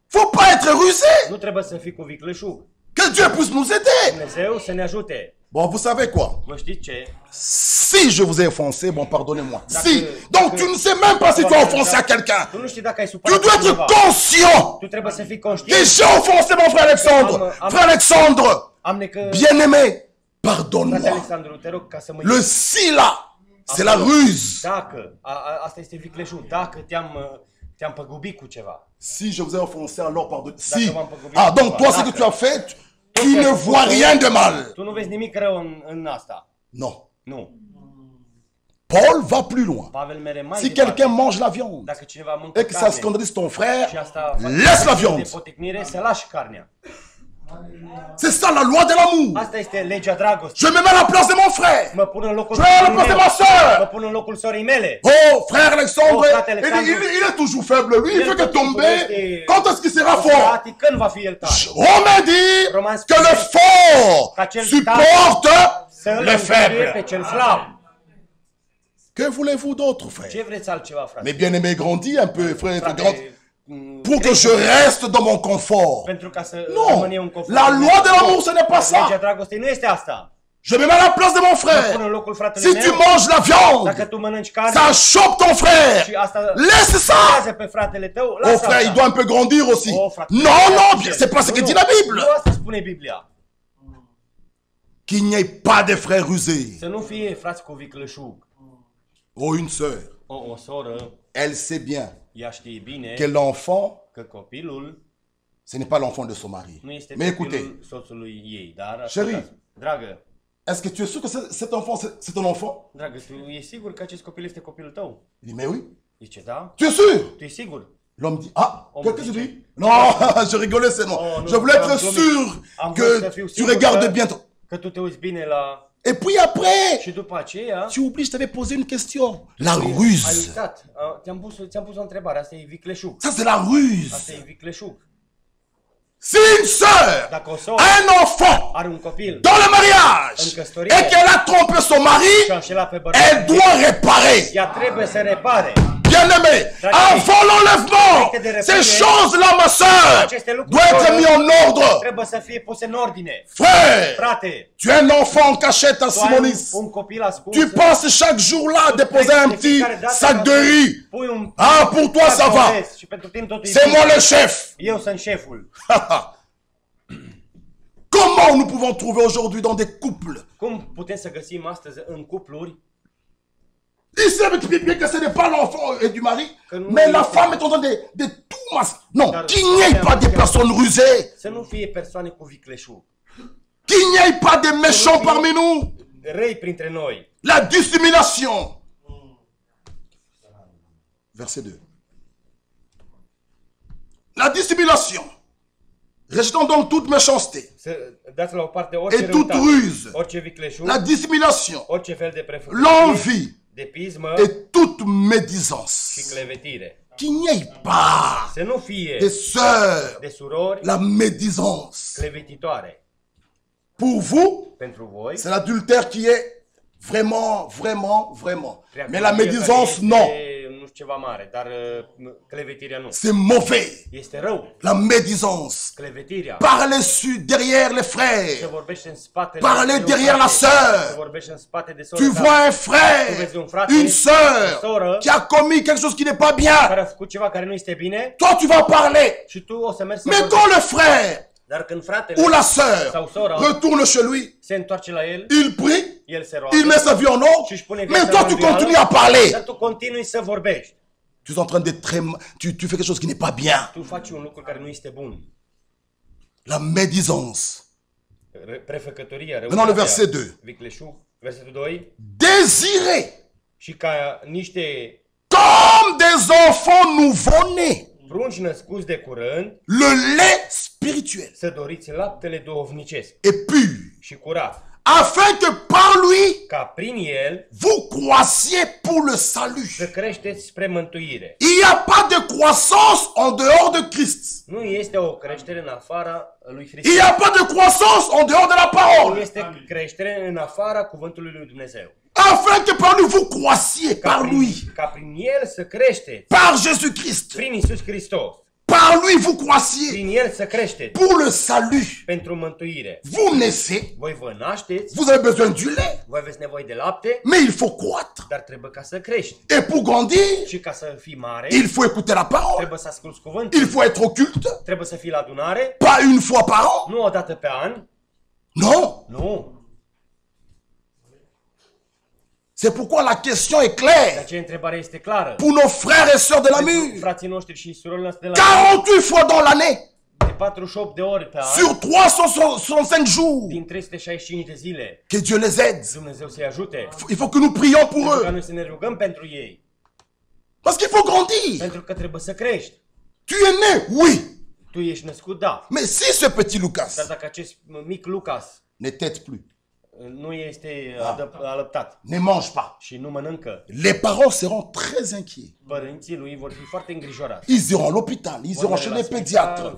Faut pas être rusé. Nu trebuie să fii cu vicleșug. Que Dieu puisse nous aider. Dumnezeu să ne ajute. Bon, vous savez quoi? Vă știți ce? Si je vous ai offensé, bon, pardonnez-moi. Si. Donc tu ne sais même pas si tu as offensé à quelqu'un. Tu nu știi dacă ai Tu supărat dois pe être cineva. conscient. Tu trebuie să fii Que conștient. j'ai offensé mon frère Alexandre. Frère Alexandre, Am necă... bien-aimé, Frate pardonne-moi. Alexandru, te rog ca să mă Le si là, c'est la ruse. Dacă, asta este vicleșug, dacă te-am păgubit cu ceva. Si je vous ai offensé, alors pardonne. Si. D'accord, on peut vous Ah, donc dire, toi, ce que d'accord. tu as fait, tu ne vois rien de mal. Tu nu vezi nimic rău în asta. Non. Nu. Paul va plus loin. Pavel mere mai Si departe. quelqu'un mange la viande Dacă cineva mănâncă et que ça carne scandalise ton frère, și asta laisse la face viande. de poticnire, să lași carnea. C'est ça la loi de l'amour. Asta este legea dragostei. Je me mets à la place de mon frère. Mă pun în locul Je me mets à la place de ma Mă soeur. pun în locul sorii mele. Oh, frère Alexandre, Oh, frère Alexandre. il est toujours faible. Lui, il Il fait que tot timpul tomber. este- Quand est-ce qu'il sera fort? Frate, când va fi el tare? Romain dit Romain que spune le fort ca cel supporte Să îl le înfie pe faible. cel slab. Que voulez-vous d'autre, frère? Ce vreți altceva, frate? Mais bien aimé, grandis un peu, frère. Frate, Grandis, pour que je reste dans mon confort. pentru ca să Non, rămân eu în confort. la loi de l'amour, ce n'est pas Legea ça. dragostei nu este asta. Je me mets à la place de mon Mă pun în frère. locul fratelui Si tu meu. manges la Dacă viande, tu mănânci carne ça choque ton frère. și asta Laisse ça. lasă pe fratele tău, Oh lasă frère, il asta. doit un peu grandir aussi. Oh, frate, Non, non, c'est pas ce que dit la Bible. Nu asta spune Biblia. Qu'il n'y ait pas de frères rusés. Să nu fie frați cu vicleșug. Oh, une sœur, O soră, elle sait bien ea știe bine que l'enfant, că copilul ce n'est pas l'enfant de son mari. nu este Mais écoutez, copilul soțului ei, dar Chérie. ascultați. Dragă, est-ce que tu es sûr que cet enfant, c'est ton enfant? dragă, tu e sigur că acest copil este copilul tău? Il dit, mais oui. Zice, da? Tu es sûr? Tu e sigur? L'homme dit, ah, On qu'est-ce que me tu dit dis? Non, je rigolais, c'est moi. Oh, non, Je voulais être am glumit. sûr Am vrut să que fiu tu sigur regardes că- bien ton... Că tu te uiți bine la... Et puis après, Și după aceea... tu oublies, je t'avais posé une question. La Ai ruse. uitat. Ți-am pus o întrebare. Asta e vicleșug. Ça, c'est la ruse. Asta e vicleșug. Si une sœur Dacă o soră a un enfant are un copil dans le mariage În căsătorie. et qu'elle a trompé son și a mari, înșelat pe elle bărbat, doit réparer. ea trebuie să repare. Bien-aimé, avant l'enlèvement, ces choses-là, ma soeur, Aceste lucruri doivent être mis en ordre. trebuie să fie puse în ordine. Frère, Frate, tu es un enfant en cachette à tu ai Simonis. un copil ascuns. Tu passes chaque jour là à déposer un petit sac de riz. Pui un Ah, pour toi, ça va. și pentru tine totul e C'est bine. moi le chef. Eu sunt șeful. Comment nous pouvons trouver aujourd'hui dans des couples? Cum putem să găsim astăzi în cupluri Il sait bien que ce n'est pas l'enfant et du mari, mais la femme est en train de tout masquer. Non, qu'il n'y ait pas des personnes rusées, să nu fie persoane cu vicleșug, qu'il n'y ait pas des méchants parmi nous. răi printre noi. La dissimulation. Verset 2. La dissimulation. Rejetons donc toute méchanceté Să dați la o parte orice et toute răutate, ruse, orice vicleșug, la dissimulation, orice fel de prefăcătorie, l'envie de pismă et toute și médisance. clevetire. Qu'il n'y ait pas Să nu fie des sœurs, de surori la médisance. clevetitoare. Pour vous, Pentru voi, c'est l'adultère qui est vraiment, vraiment, vraiment. Mais la preacuvie médisance, care non. este, nu știu, ceva mare, dar clevetirea nu. C'est mauvais. Este rău. La médisance. Clevetirea. Parler derrière les Se frères. vorbește în spatele Parler de un derrière la frate. sœur. Se vorbește în spate de sora Tu ta, vois un Tu frère, vezi un frate, une o sœur soră qui a commis quelque chose qui n'est pas bien. care a făcut ceva care nu este bine Toi, tu vas parler. și tu o să mergi să Mais vorbești. quand le frère Dar când fratele ou la sœur sau sora retourne chez lui, se întoarce la el, il prie, el se roagă il met sa vie en ordre, și își pune mais viața toi, în tu rânduială, continues à parler. dar tu continui să vorbești. Tu es en train de tu fais quelque chose qui n'est pas bien. Tu faci un lucru care nu este bun. La médisance. Prefăcătoria, Maintenant, le verset 2. vicleșug, versetul 2, Désirez și ca niște comme des enfants nouveau-nés prunci născuți de curând, le lait spirituel să doriți laptele duhovnicesc et pur, și curat, afin que par lui ca prin el vous croissiez pour le salut. să creșteți spre mântuire. Il n'y a pas de croissance en dehors de Christ. Nu este o creștere în afara lui Il Hristos. n'y a pas de croissance en dehors de la Nu parole. este creștere în afara cuvântului lui Dumnezeu. Afin que par lui vous croissiez, par lui, Ca prin el să creșteți, par Jésus-Christ. prin Iisus Hristos. Par lui vous croissiez Prin el să creșteți pour le salut. pentru mântuire. Vous naissez, Voi vă nașteți, vous avez besoin du lait, voi aveți nevoie de lapte, mais il faut croître. dar trebuie ca să crești. Et pour grandir, Și ca să fii mare, il faut écouter la parole. trebuie să asculți cuvântul, Il faut être au culte, trebuie să fii la adunare, pas une fois par an. nu o dată pe an, Non. nu. C'est pourquoi la question est De claire aceea întrebarea este clară. pour nos frères et sœurs de la mur. Frații noștri și surorile noastre de la 48 fois dans l'année. de 48 de ore pe an, sur 365 jours. din 365 de zile. Que Dieu les aide. Dumnezeu să-i ajute. Il faut que nous prions pour Pentru ca eux. noi să ne rugăm pentru ei. Parce qu'il faut grandir. Pentru că trebuie să crești. Tu es né, oui. Tu ești născut, da. Mais si ce petit Dar Lucas dacă acest mic Lucas ne tête plus, nu este alăptat ne mange pas, și nu mănâncă, les parents seront très inquiets. părinții lui vor fi foarte îngrijorați. Ils iront à l'hôpital, ils iront chez les pédiatres.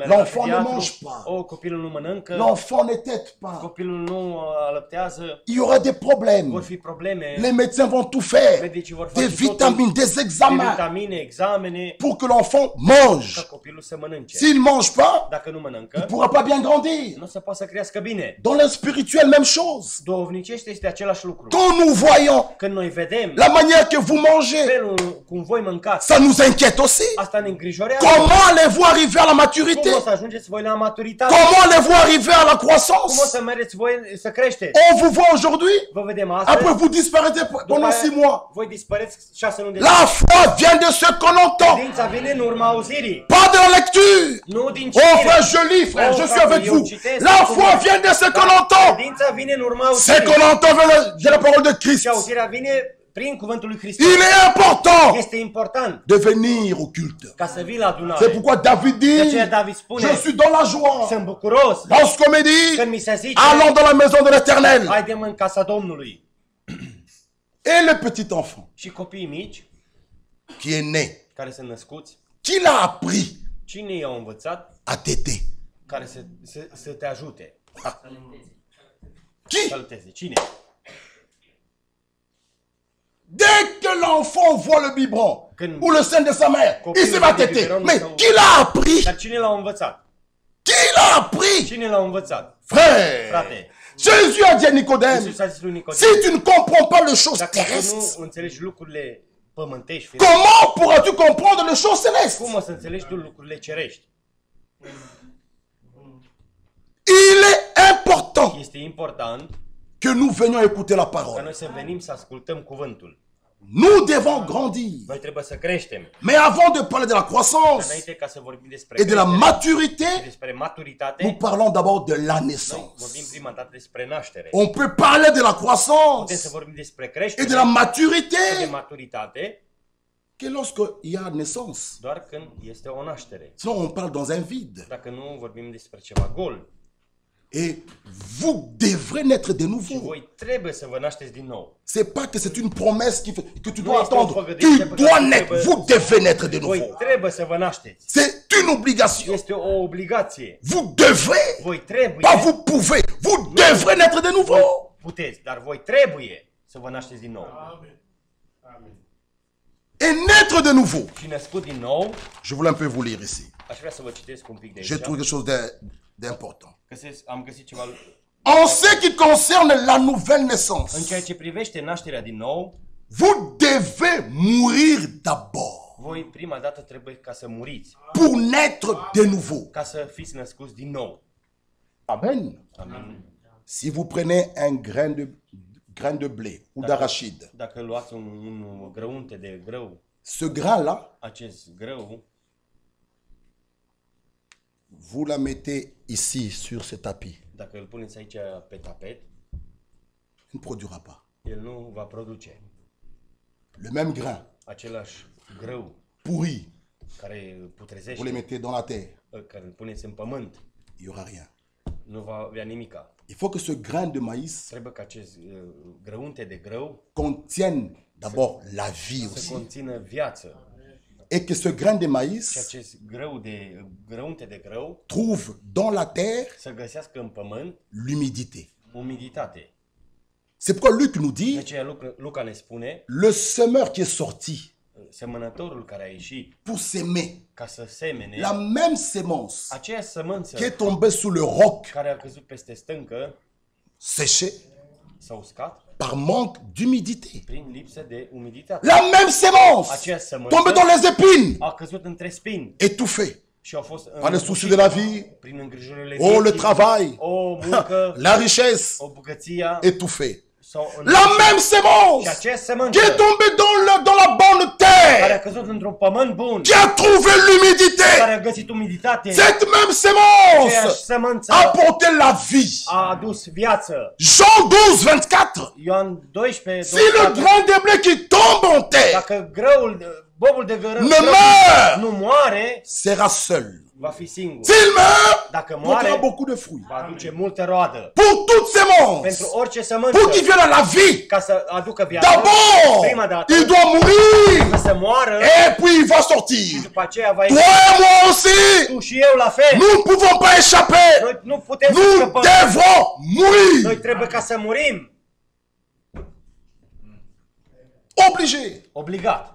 L'enfant ne mange pas. O, copilul nu mănâncă, L'enfant ne tête pas. copilul nu alăptează, Il y aura des problèmes. vor fi probleme, Les médecins vont tout faire. medicii vor Des face totul, vitamines, des de examens vitamine, examene, pour que l'enfant mange. ca copilul să mănânce. S'il ne mange pas, Dacă nu il mănâncă, ne pourra pas bien grandir. nu o să poată să crească bine. Dans le spirituel, même chose. Duhovnicește este același lucru. Quand nous voyons Când noi vedem la manière que vous mangez, felul cum voi mâncați, ça nous inquiète aussi. asta ne îngrijorează. Comment allez-vous arriver à la maturité? Cum o să ajungeți voi la maturitate? Comment allez-vous arriver à la Cum o croissance? să mergeți voi să creșteți? On vous voit aujourd'hui, Vă vedem astăzi. après vous disparaissez pendant 6 mois. Voi dispăreți 6 luni de La foi vient de ce qu'on entend, Credința vine în urma auzirii. pas de la lecture. Nu din Oh citire. frère, je lis, frère, je suis avec vous. La foi vient de ce qu'on entend. Credința vine în urma Ce auzirii. qu'on entend de la parole de Christ. Și auzirea vine prin cuvântul lui Hristos. Il est important Este important de venir au culte. ca să vii la C'est adunare. pourquoi David De aceea dit, David spune, je suis dans la joie. sunt bucuros Lorsqu'on me când mi dit, se zice, allons dans la maison de l'Éternel. haidem în casa Domnului. Et le petit enfant Și copiii mici, qui est né, care sunt născuți, qui l'a appris cine i-au învățat à téter? care să te ajute? Qui? Să lupteze. Cine? Dès que l'enfant voit le biberon Când ou le sein de sa mère, il copilul se va vede téter. biberonul Mais sau- qui l'a appris? Dar cine l-a învățat? Qui l'a appris? Cine l-a învățat? Frère, Frate, Jésus a dit à Nicodème, Iisus a zis lui Nicodem, si tu ne comprends pas les choses dacă tu terrestres, nu înțelegi lucrurile pământești, firești, comment pourras-tu comprendre les choses célestes? cum o să înțelegi tu lucrurile cerești? Il est important Este important que nous venions écouter la ca parole. noi să venim să ascultăm cuvântul. Nous devons grandir. Noi trebuie să creștem. Mais avant de parler de la croissance Înainte ca să vorbim despre et de la creștere, maturité, despre maturitate, nous parlons d'abord de la noi naissance. vorbim prima dată despre naștere. On peut parler de la Putem să croissance vorbim despre et creștere de la și de maturité maturitate que lorsqu'il y a naissance. doar când este o naștere. Sinon, on parle dans un vide. Dacă nu vorbim despre ceva gol. Et vous devrez naître de Și nouveau. voi trebuie să vă nașteți din nou. C'est pas que c'est une promesse que tu Nu dois este o attendre. făgăduință Tu pe dois care naître. trebuie Vous devez naître de Voi nouveau. trebuie să vă nașteți. C'est une obligation. Este o obligație. Vous devrez. Voi trebuie, Pas vous pouvez. Vous devrez naître de nouveau. puteți, dar voi trebuie să vă nașteți din nou. Et naître de nouveau. Și născut din nou, Je voulais un peu vous lire ici. aș vrea să vă citesc un pic de J'ai aici. trouvé quelque chose d'important. Am găsit ceva En ce qui concerne la nouvelle în naissance, ceea ce privește nașterea din nou. vous devez mourir d'abord Voi prima dată trebuie ca să muriți, pour naître de nouveau. ca să fiți născuți din nou. Amen. Amin. Si vous prenez un grain de blé ou d'arachide, Dacă luați un grăunte de grâu, ce grain-là, acest grâu, vous la mettez ici sur ce tapis. dacă îl puneți aici pe tapet, Il ne produira pas. el nu va produce. Le même grain Același grâu pourri, care vous le putrezește, mettez dans la terre, care îl puneți în pământ, il n'y aura rien. nu va avea nimica. Il faut que ce grain de maïs Trebuie ca acest grăunte de grâu contienne d'abord la vie să aussi. conțină viață. Et que ce grain de Și maïs acest grăunte de grâu trouve dans la terre să găsească în pământ l'humidité. umiditate. C'est pourquoi Luc nous De dit, aceea Luca ne spune, le semeur qui est sorti semănătorul care a ieșit pour s'aimer, ca să semene, la même sémence aceeași sămânță qui est tombée sous le roc care a căzut peste stâncă séché s-a uscat par manque d'humidité. prin lipsă de umiditate. La même sémence Aceeași sămânță tombée dans les épines, a căzut între spini étouffée și au fost par les soucis de la vie, prin îngrijorile oh le vieții, travail, o muncă, la richesse, o bogăția, étouffée. La même sémence Și acest qui sămânță est tombée dans la bonne care a terre, căzut într-un pământ bun, qui a trouvé care l'humidité, a găsit umiditate, cette même aceeași sémence sămânță a apporté la vie. a adus viață. Jean 12, 24. Ioan 12, Si le 24. grain de blé qui tombe en terre Dacă bobul de grâu ne meurt, nu moare, sera seul. va fi singur. S'il meurt, Dacă portera moare, beaucoup de fruits. va aduce multă roadă. Pour toute sémence, Pentru orice pour sămânță, qu'il vienne à la vie, ca să aducă viață, prima d'abord, dată, il doit mourir. să moară, Et puis il va sortir. după aceea va Toi ieși. et moi aussi, Tu și eu la fel. nous ne pouvons pas échapper. Noi nu putem să Nous scăpăm. devrons Noi mourir. trebuie ca să murim. Obligé. Obligat.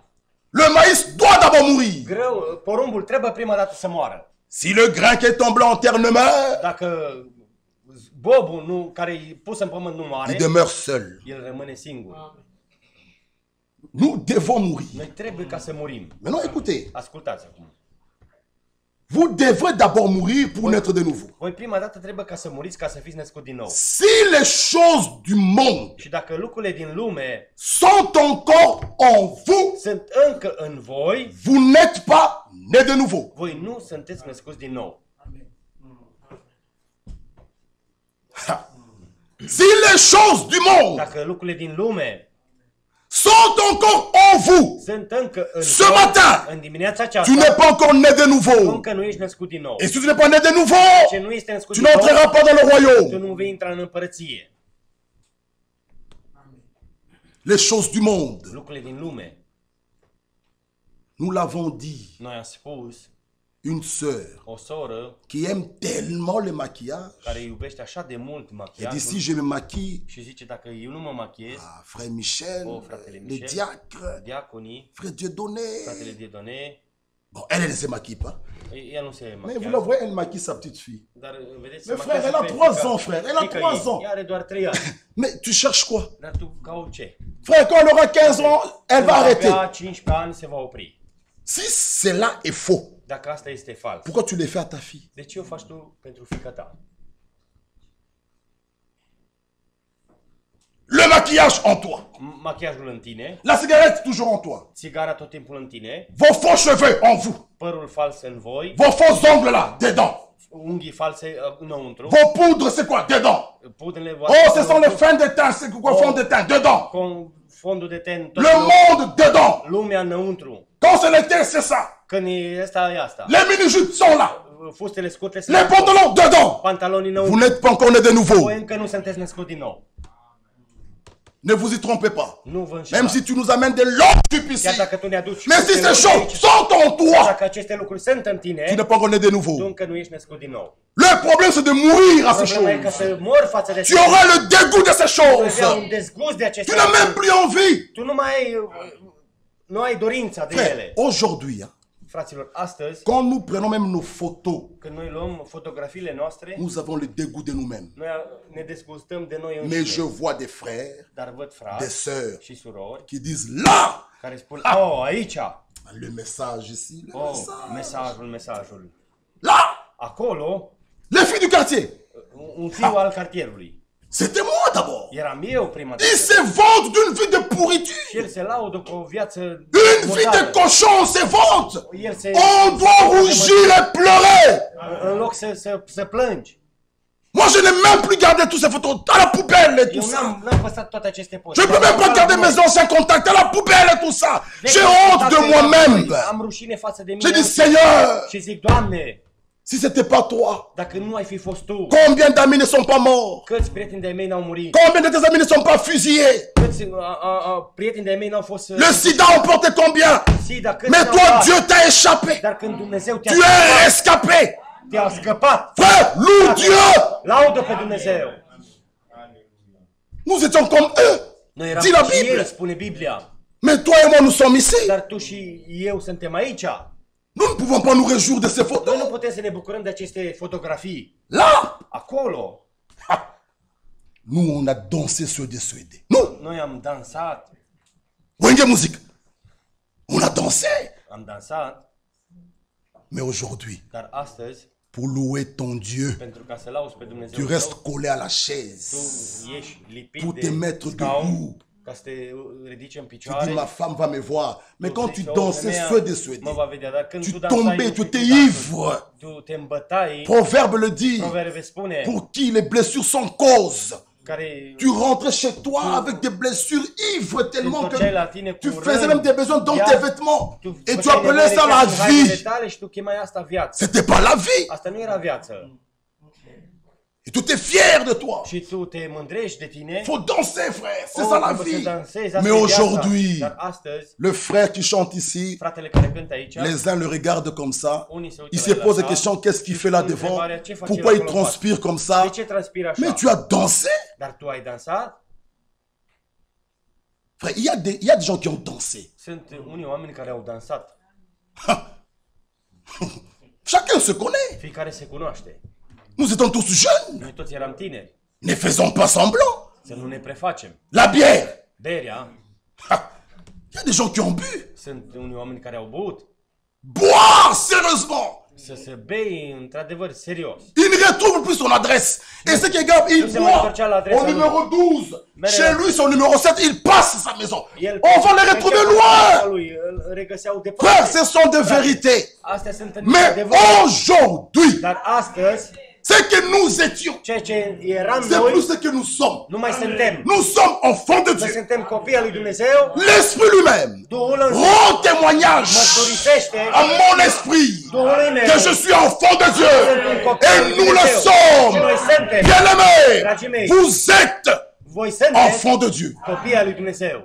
Le maïs doit d'abord mourir. Porumbul trebuie prima dată să moară. Si le grain qui est tombé en terre ne meurt, Dacă bobul care e pus în pământ nu il moare, demeure seul. el rămâne singur. Nous devons mourir. Noi trebuie ca să murim. Maintenant, écoutez. Ascultați acum. Vous devrez d'abord mourir pour naître de nouveau. Voi prima dată trebuie ca să muriți ca să fiți născut din nou. Si les choses du monde Și dacă lucrurile din lume sont encore en vous, sunt încă în voi, vous n'êtes pas né de nouveau. voi nu sunteți născuți din nou. Si les choses du monde Dacă lucrurile din lume sont encore en vous, sunt încă în Ce voi, matin, în dimineața tu aceasta, n'es pas encore né de nouveau. încă nu ești născut din nou. Et si tu n'es pas né de nouveau, Ce nu este născut tu din nou, n'entreras pas dans le tu royaume. nu vei intra în împărăție. Les choses du monde, Lucrurile din lume, nous l'avons dit, noi am spus, une sœur o soră qui aime tellement le maquillage, care iubește așa de mult elle dit si machiajul je me maquille, și zice dacă eu nu mă machiez, frère Michel, Oh, fratele les Michel. diacres, diaconii, frère Dieudonné. fratele Dieudonné, Bon, elle ne se maquille pas. ea nu se Mais vous machiază. la voyez, elle maquille sa petite fille. Dar vedeți, Mais se frère, machiază elle a pe 3 fiica- ans, frère. Elle a fiica 3 ei. ans. Ea are doar 3 ani. Mais tu cherches quoi? Dar tu cauți ce? Frère, quand elle aura 15 ans, elle va arrêter. Avea 15 ani se va opri. Si cela est faux, Dacă asta este fals, pourquoi tu le fais à ta fille? de ce o faci tu pentru fiica ta? Le maquillage en toi. Machiajul în tine, La cigarette toujours en toi. țigara tot timpul în tine, Vos faux cheveux en vous. părul fals în voi, Vos faux ongles là, dedans. unghii false înăuntru, Vos poudres, c'est quoi? Dedans. pudrele Oh, ce sont les fins de teint. C'est quoi, fond de teint? Dedans. fondul de ten, tot Le monde, dedans. lumea înăuntru. Quand c'est l'été, c'est ça. Când e asta, e asta. Les mini-jupes sont là. Fustele scurte Les pantalons, dedans. pantalonii Vous înăuntru. n'êtes pas encore né de nouveau. Voi încă nu sunteți născut din nou. Ne vous y trompez pas. Nu vă Même înșelați. si tu nous amènes des longues ici. Chiar dacă tu ne aduci Mais si ces choses sont en toi, dacă aceste lucruri sunt în tu tine, n'es pas encore né de tu nouveau. încă nu ești născut din nou. Le problème, c'est de mourir à ces Problema e că choses. să mori față de Tu auras le dégoût de ces Tu choses. avea un dezgust de aceste Tu n'as même lucruri. plus envie. Tu nu mai ai, nu ai dorința de Frère, ele. aujourd'hui, hein, Fraților, astăzi, quand nous prenons même nos photos, când noi luăm fotografiile noastre, nous avons le dégoût de nous-mêmes. noi ne dezgustăm de noi Mais je înșine. vois des frères, Dar văd des frați sœurs și surori qui disent là, care spun, oh, aici, le message ici, le oh, message. mesajul. Là, Acolo, les filles du quartier. un fiu al cartierului. C'était moi d'abord. Eram eu prima dată. Ils se vantent d'une vie de Și pourriture. el se laudă cu o viață Une vie de murdară. cochon, se vante. El se... On doit rougir et pleurer. În loc să plângi. Moi, je n'ai même plus gardé toutes ces photos à la poubelle et Eu tout ça. n-am păstrat toate aceste Je poze. ne peux même pas garder mes anciens contacts à la poubelle et tout ça. J'ai honte de moi-même. Am rușine față de J'ai mine. dit, Seigneur, Și zic, Doamne, si c'était pas toi, dacă nu ai fi fost Tu, combien d'amis ne sont pas morts? câți prieteni de-ai mei n-au murit? Combien de tes amis ne sont pas fusillés? Câți prieteni de-ai mei n-au fost... Le sida a emporté combien? SIDA, câți Mais n-au toi, luat? Dieu t'a échappé. Dar când Dumnezeu te-a Tu es scăpat, rescapé. te-a scăpat. Frère, loue Dieu. Laudă pe Dumnezeu. Nous étions comme eux. Noi eram Dis la și el, Bible. spune Biblia. Mais toi et moi, nous sommes ici. Dar tu și eu suntem aici. Nous ne pouvons pas nous réjouir de ces Noi nu photos. putem să ne bucurăm de aceste fotografii. Là, Acolo, nous, on a dansé sur des souhaits. Nous, noi am dansat, Wenge musique. On a dansé. am dansat, Mais aujourd'hui, dar astăzi pour louer ton Dieu. pentru ca să lauzi pe Tu Dumnezeu restes tău, collé à la tu chaise ești lipit pour te de mettre scaun, debout. ca să te ridici în Tu dis, picioare. ma femme va me voir. Mais Tu quand tu zici, "O, dansais, femeia suede, mă va vedea", dar când tu tu dansai, tombais, nu tu știi étais dansul, ivre. tu te îmbătai. Proverbe le dit. Proverbe spune Pour qui les blessures sont cause. care Tu rentrais chez toi avec des blessures ivres tellement que întorceai la tine cu tu faisais même răni, des besoins dans iar tes vêtements. tu Et tu făceai appelais nevoile ça chiar la în hainele vie. tale și tu chemai asta viață. C'était pas la vie. Asta nu era viață. Et tu étais fier de toi. Și tu te mândrești de tine. Faut danser, frère. C'est Oh, ça la trebuie să vie. dansezi, asta Mais e viața. aujourd'hui, Dar astăzi, le frère qui chante ici, fratele care cântă aici, les uns le regardent comme ça. unii se uită Il la se el pose la așa, question, qu'est-ce qu'il fait là devant? întrebarea, ce face Pourquoi el il acolo în față? transpire comme De ça? ce transpiri așa? Mais tu as dansé. Dar tu ai dansat? Frère, il y a des gens qui ont dansé. Sunt unii oameni care au dansat. Chacun se connaît. Fiecare se cunoaște. Nous étions tous jeunes. Noi toți eram tineri. Ne faisons pas semblant. Să nu ne prefacem. La bière. Berea, Il y a des gens qui ont bu. sunt unii oameni care au băut. Boire sérieusement. Să se bei într-adevăr serios. Il ne retrouve plus son adresse. Et ce qui est grave, il Nous boit sommes à l'adresse au à numéro 12. Mais Chez là- lui, son numéro 7, il passe sa maison. El On va le retrouver loin. lui, îl regăseau Frère, departe. ce sont des vérités. Astea sunt în Mais adevăr. aujourd'hui, Dar astăzi, ce que nous étions, ceea ce eram c'est noi, plus ce que nous sommes. nu mai suntem. Nous sommes enfants de Noi Dieu. suntem copii al lui Dumnezeu. L'Esprit lui-même Duhul însă rend témoignage mărturisește à mon esprit Duhului meu que je suis enfant de Dieu. sunt un copil al Et lui nous le Dumnezeu. sommes. Și noi suntem. Bien-aimés, Dragii mei, vous êtes voi sunteți enfants de Dieu. copii al lui Dumnezeu.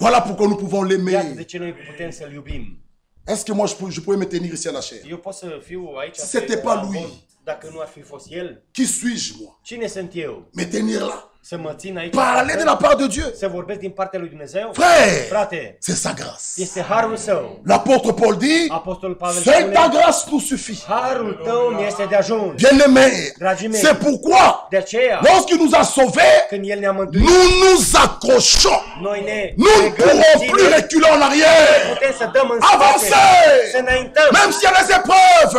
Voilà pourquoi nous pouvons Iată de l'aimer. ce noi putem să-L iubim. Est-ce que moi je pourrais me tenir ici à la chair? Eu pot să fiu aici C'était pas lui. dacă nu ar fi fost El. Qui suis-je moi? Cine sunt eu? Me tenir là. Să mă țin aici? Parler de la part de Dieu. Să vorbesc din partea lui Dumnezeu? Frère, Frate, c'est sa grâce. este harul său. L'apôtre Paul dit, Apostolul Pavel seule ta spune, grâce nous suffit. harul tău mi este de ajuns. Bien-aimés, Dragii mei, c'est pourquoi, de aceea, lorsqu'il nous a sauvés, când El ne-a mântuit, nous nous accrochons. noi ne Nous ne pourrons plus reculer en arrière. putem să dăm în spate, Avancer. să înaintăm. Même s'il y a des épreuves,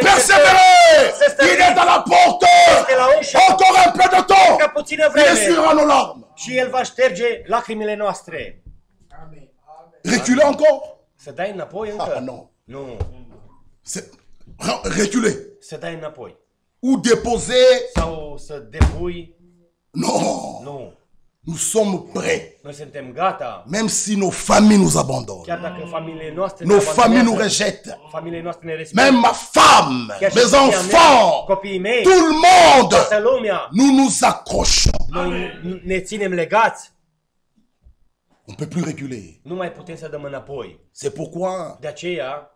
persévérer. Il est à la porte. Encore un peu de temps. Ca puțină Il vreme essuiera nos larmes. și El va șterge lacrimile noastre. Reculer encore? Să dai înapoi Ah încă? non. Nu. Reculer. Să dai înapoi. Ou déposer. Sau să depui? Non. Nu. Nous sommes prêts. Noi suntem gata. Même si nos familles nous abandonnent. Chiar dacă familiile noastre Nos familles nous abandonează, rejettent. familiile noastre ne respectă. Même ma femme, Chiar și mes soția mea, enfants, copiii mei, tout le monde, toată lumea, nous nous accrochons. noi ne ținem legați. On ne peut plus reculer. Nu mai putem să dăm înapoi. C'est pourquoi De aceea,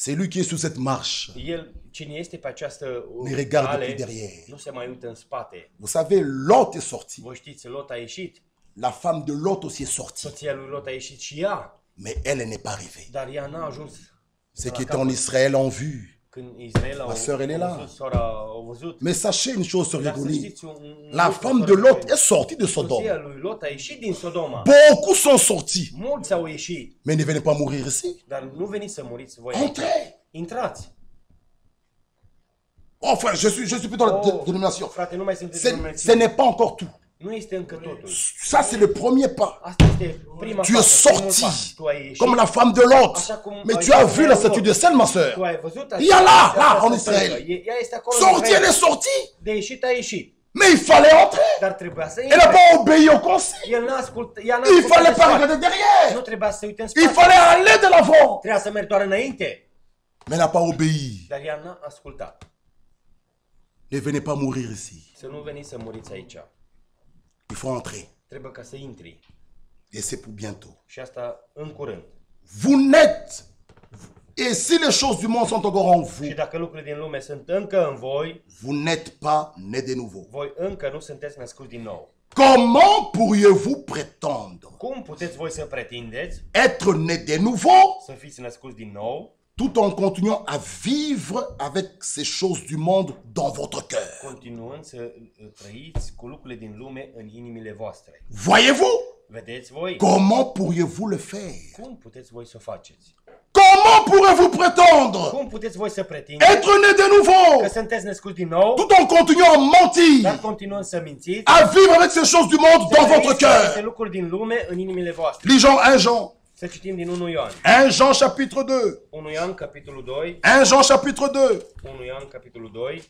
celui qui est sur cette marche el, cine este pe această ne regarde cale, plus derrière. nu se mai uită în spate. Vous savez, Lot est sorti. Voi știți, Lot a ieșit, La femme de Lot aussi est sortie. soția lui Lot a ieșit și ea, Mais elle n'est pas arrivée. dar ea n-a ajuns. Ceux qui étaient en Israël ont vu. Când Israel Ma sœur, elle est là. văzut, sora au văzut. Mais sachez une chose, sœur Dar să Rigoni. știți La lucru, femme de soră Lot Rigoni. est sortie de Soția Sodome. lui Lot a ieșit din Sodoma. Beaucoup sont sortis. Mulți au ieșit, Mais ne venez pas mourir ici. dar nu veniți să muriți voi aici. Entrez. Intrați. Oh frère, je suis plus dans la dénomination. Frate, nu mai sunteți Ce denominație. n'est pas encore tout. Nu este încă totul. Ça, c'est le premier pas. Asta este prima Tu es fază, primul sorti, pas. Tu ai ieșit. comme la femme de Lot. Mais tu as vu la statue de sel, ma soeur. Tu ai văzut Il y a là, là, această en Israël. stâncă. Ea este acolo în Sortie, Israel. elle est sortie. De ieșit a ieșit. Mais il fallait entrer. Dar trebuia să Elle n'a intre. pas obéi au conseil. El n-a ascultat. Ea n-a Il ascultat fallait de pas sfat. regarder derrière. Nu trebuia să se uite în Il spate. fallait aller de l'avant. Trebuia să mergi doar înainte. Mais elle n'a pas obéi. Dar ea n-a ascultat. Ne venez pas mourir ici. Să nu veniți să muriți aici. Il faut entrer. Trebuie ca să intri. Et c'est pour bientôt. Și asta în curând. Vous n'êtes. Et si les choses du monde sont encore en vous, Și dacă lucrurile din lume sunt încă în voi, vous n'êtes pas né de nouveau. voi încă nu sunteți născuți din nou. Comment pourriez-vous prétendre Cum puteți voi să pretindeți être né de nouveau să fiți născuți din nou, tout en continuant à vivre avec ces choses du monde dans votre cœur? continuând să trăiți cu lucrurile din lume în inimile voastre? Voyez-vous? Vedeți voi? Comment pourriez-vous le faire? Cum puteți voi să o faceți? Comment pourrez-vous prétendre Cum puteți voi să pretindeți être né de nouveau că sunteți născuți din nou, tout en continuant à mentir, dar continuând să mințiți, à vivre avec ces choses du monde dans votre trăiți aceste cœur? lucruri din lume în inimile voastre. Lisons 1 Jean. Să citim din 1 Ioan. 1 Jean chapitre 2. 1 Ioan, capitolul 2. 1 Jean chapitre 2. 1 Ioan, capitolul 2.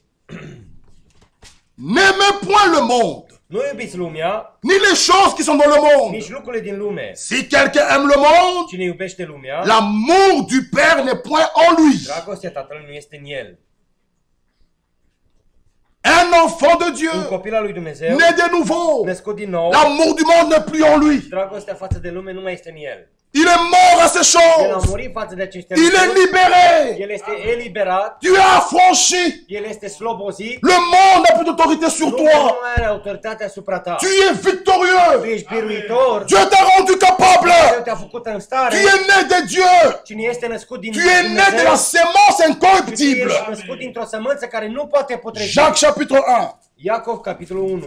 N'aimez point le monde, Nu iubiți lumea, ni les choses qui sont dans le monde. nici lucrurile din lume. Si quelqu'un aime le monde, Cine iubește lumea, l'amour du Père n'est point en lui. dragostea Tatălui nu este în el. Un enfant de Un Dieu, copil al lui Dumnezeu, né de nouveau, născut din nou, l'amour du monde n'est plus en lui. dragostea față de lume nu mai este în el. Il est mort à ces El a choses. murit față de aceste Il est lucruri. libéré. El este eliberat, Tu es affranchi. el este slobozit, Le monde n'a plus d'autorité sur nu toi. are autoritate asupra ta. Tu es Tu victorieux. ești biruitor, Dieu t'a rendu capable. Dumnezeu te-a făcut în Tu stare. es né de Dieu. Cine este născut din Tu es né de la Dumnezeu, sémence tu incorruptible. ești născut dintr-o sămânță care nu poate putrezi. Jacques chapitre 1, Iacov, capitolul 1,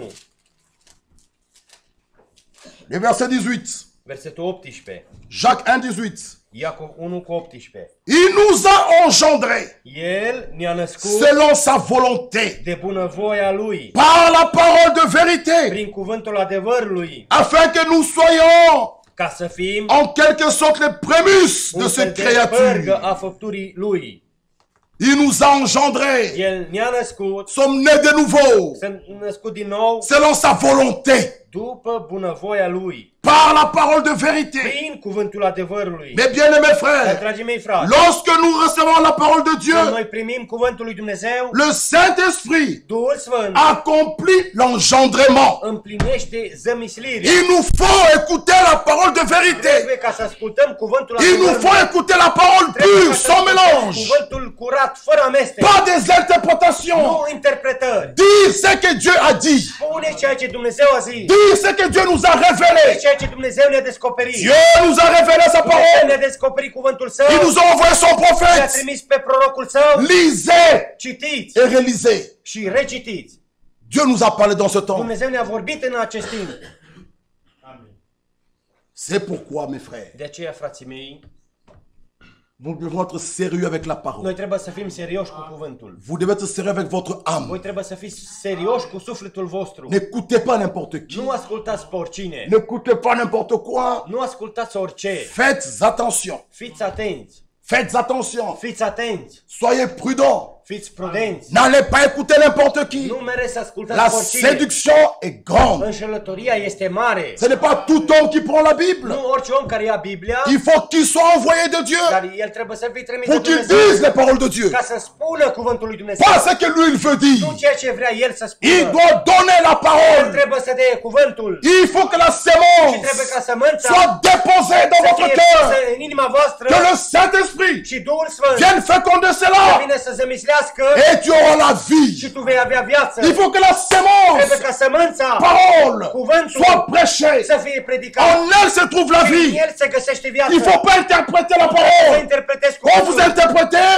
le verset 18. versetul 18. Jacques 1, 18. Iacov 1 cu 18. Il nous a engendrés El ne-a născut selon sa volonté, de bunăvoia Lui, par la parole de vérité, prin cuvântul adevărului, afin que nous soyons ca să fim en quelque sorte les prémices de un fel cette de pârgă créature. a făpturii Lui. Il nous a engendrés, El ne-a născut, sommes nés de nouveau, s-a născut din nou selon sa volonté, după bunăvoia Lui, par la parole de vérité. prin cuvântul adevărului. Mes bien-aimés Dar, frères, dragii mei frați, lorsque nous recevons la parole de când Dieu, noi primim cuvântul lui Dumnezeu, le Saint-Esprit Duhul Sfânt accomplit l'engendrement. împlinește zămislirea. Il nous faut écouter la parole de vérité. Trebuie ca să ascultăm cuvântul Il nous faut adevărului. écouter la parole Trebuie pure, ca să sans ascultăm mélange. cuvântul curat, fără amestec. Pas des interprétations. Nu interpretări. Dire ce que Dieu a dit. Spune ceea ce Dumnezeu a zis. Dire ce que Dieu nous a révélé. Ceea ce Dumnezeu ne-a descoperit. Dieu nous a révélé sa Dumnezeu parole. ne-a descoperit cuvântul Său. Il nous a envoyé son Ne-a prophète. trimis pe prorocul Său. Lisez Citiți et relisez. și recitiți. Dieu nous a parlé dans ce temps. Dumnezeu ne-a vorbit în acest timp. C'est pourquoi, mes frères, De aceea, frații mei, nous devons être sérieux avec la parole. noi trebuie să fim serioși cu cuvântul. Vous devez être sérieux avec votre âme. Voi trebuie să fiți serioși cu sufletul vostru. N'écoutez pas n'importe qui. Nu ascultați pe oricine. N'écoutez pas n'importe quoi. Nu ascultați orice. Faites attention. Fiți atenți. Faites attention. Fiți atenți. Soyez prudents. Fiți prudenți. N'allez pas écouter n'importe qui. Nu mereu să ascultați La pe oricine. séduction est grande. Înșelătoria este mare. Ce n'est pas tout homme qui prend la Bible. Nu orice om care ia Biblia, Il faut qu'il soit envoyé de Dieu dar el trebuie să fie trimis de pour qu'il Dumnezeu dise les paroles de Dieu. ca să spună cuvântul lui Dumnezeu. Pas ce que lui il veut Nu dire. ceea ce vrea el să spună. Il doit donner la El parole. trebuie să dea cuvântul. Il faut que la Și trebuie ca sémence sămânța soit déposée dans să votre fie cœur. pusă în inima voastră Que le Saint-Esprit și Duhul Sfânt vienne féconder să cela. vină să zămislească Et tu auras la și vie. tu vei avea viață. Il faut que la Trebuie sémence, ca sămânța parole, Cuvântul soit prêchée. să fie predicat. En elle se trouve la În vie. el se găsește viața. Il ne faut pas interpréter la Să parole. interpretezi Quand vous cuvântul. interprétez,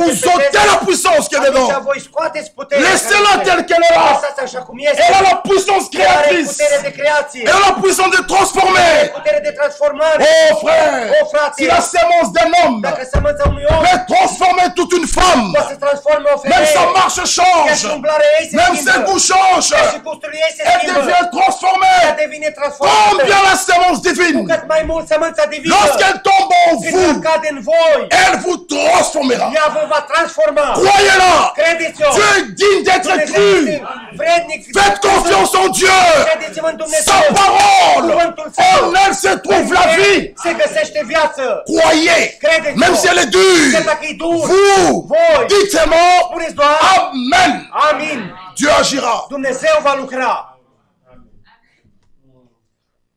vous ôtez la puissance qui est Atunci dedans. voi scoateți puterea. Laissez-la telle qu'elle est là. Lăsați așa cum este. Elle a la puissance Are créatrice. putere de creație. Elle a la puissance de transformer. Putere de transformare. Oh frère, Oh, frate. si la sémence d'un homme Dacă sămânța unui om peut transformer toute une femme, poate să transforme o même femeie, sa marche chiar și change, umblarea ei se même ses schimbă. goûts changent, Chiar și gustul ei se elle schimbă. devient Ea transformée. devine transformată. Combien la sémence Cu divine, cât mai mult sămânța divină. lorsqu'elle tombe en Când vous, cade în voi, elle vous transformera. ea vă va transforma. Croyez-la. Credeți-o. Dieu est digne d'être Dumnezeu este cru. vrednic. Faites confiance en Dieu. Credeți-vă în Dumnezeu. Sa parole, Cuvântul său. en elle se trouve la vie. Se găsește viață. Croyez, Credeți-o. même si elle est Chiar dure. dacă e dur. Vous, Voi. dites-moi, Spuneți doar. Amen. Amin. Dieu agira. Dumnezeu va lucra.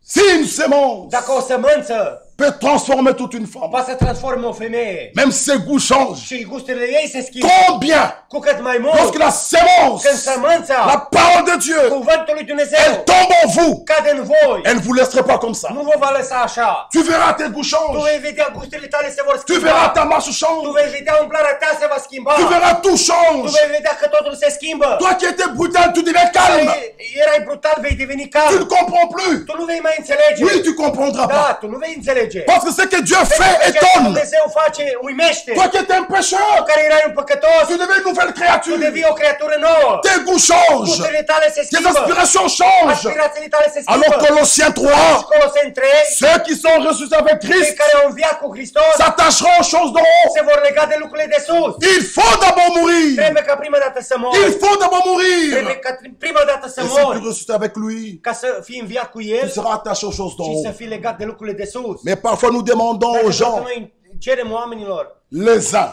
Si une sémence Dacă o sămânță peut transformer toute une femme, poate să transforme o femeie même ses goûts changent. și gusturile ei se schimbă, Combien, cu cât mai mult, lorsque la sémence, când sămânța, la parole de Dieu, cuvântul lui Dumnezeu elle tombe en vous, cade în voi, elle ne vous laissera pas comme ça. nu vă va lăsa așa. Tu verras tes goûts Tu changent. vei vedea gusturile tale se vor Tu schimba. verras ta marche Tu change. vei vedea umplarea ta se va schimba. Tu verras tout Tu change. vei vedea că totul se schimbă. Toi qui étais brutal, tu deviens calme. Erai brutal, vei deveni Tu calm. ne comprends plus. Tu nu vei mai înțelege. Oui, tu comprendras Da, pas. tu nu vei înțelege. înțelege. Parce que ce que Dieu fait Ce étonne. Dumnezeu face, uimește. Toi qui étais un pécheur, Care erai un păcătos, tu deviens une nouvelle tu créature. devii o creatură nouă. Tes goûts changent. Gusturile tale se Tes schimbă. aspirations changent. Aspirațiile tale se Alors schimbă. Colossiens 3, Coloseni 3, ceux qui sont ressuscités avec cei Christ care au înviat cu Hristos s'attacheront aux choses d'en haut. se vor lega de lucrurile de sus. Il faut d'abord mourir. Trebuie ca prima dată să mori. Il faut d'abord Trebuie mourir. ca prima dată să Et si tu mori. ressuscites avec lui, Ca să fii înviat cu tu El seras attaché aux choses d'en și să haut. fii legat de lucrurile de sus. Mais parfois nous demandons Dar aux câteodată gens, noi cerem oamenilor, les uns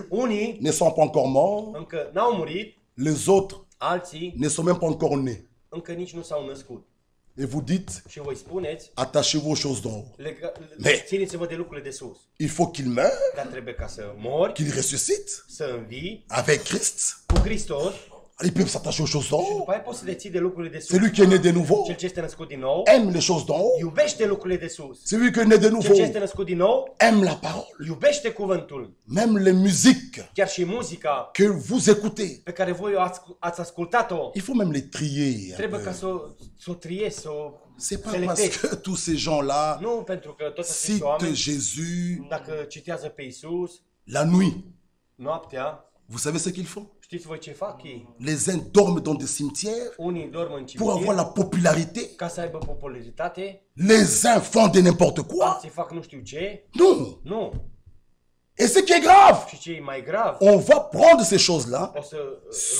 unii ne sont pas encore morts, încă n-au murit, les autres alții ne sont même pas encore nés. încă nici nu s-au născut. Et vous dites, Și voi spuneți, attachez-vous aux choses d'en haut. Mais- țineți-vă de lucrurile de sus. Il faut qu'il meure, Dar trebuie ca să mori, qu'il ressuscite să învii avec Christ. cu Hristos Ils peuvent s'attacher aux choses d'en și haut. după aia poți să te ții de lucrurile de sus. Celui qui est né de nouveau Cel ce este născut din nou, aime les choses d'en haut. iubește lucrurile de sus. Celui qui est né de Cel nouveau ce este născut din nou, aime la parole. iubește cuvântul. Même les musiques Chiar și muzica que vous écoutez, pe care voi ați ascultat-o, il faut même les trier. un trebuie peu. ca să o triezi, să o C'est pas selectezi. parce que tous ces gens-là Nu pentru că toți acești citent oameni, Jésus dacă citează pe Isus, la nuit. noaptea, Vous savez ce qu'ils font? știți voi ce fac ei? Les uns dorment dans des cimetières Unii dorm în pour avoir cimitir la popularité. ca să aibă popularitate, Les uns font de n'importe quoi. alții fac nu știu ce. Non. Nu. Et ce qui est grave, Și ce e mai grav, on va prendre ces choses-là o să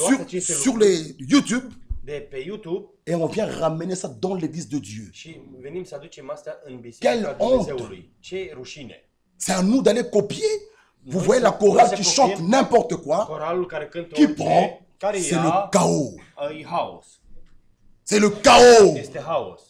luați aceste sur lucruri les YouTube de pe YouTube et on vient ramener ça dans l'église de Dieu. și venim să aducem asta în Quelle Biserica honte! Dumnezeului. Ce rușine! C'est à nous d'aller copier. Vous Oui, voyez la c'est- chorale c'est qui copier. chante n'importe quoi, Coralul care cântă qui prend, orice, care c'est le ia, chaos. e haos. C'est le chaos. Este haos.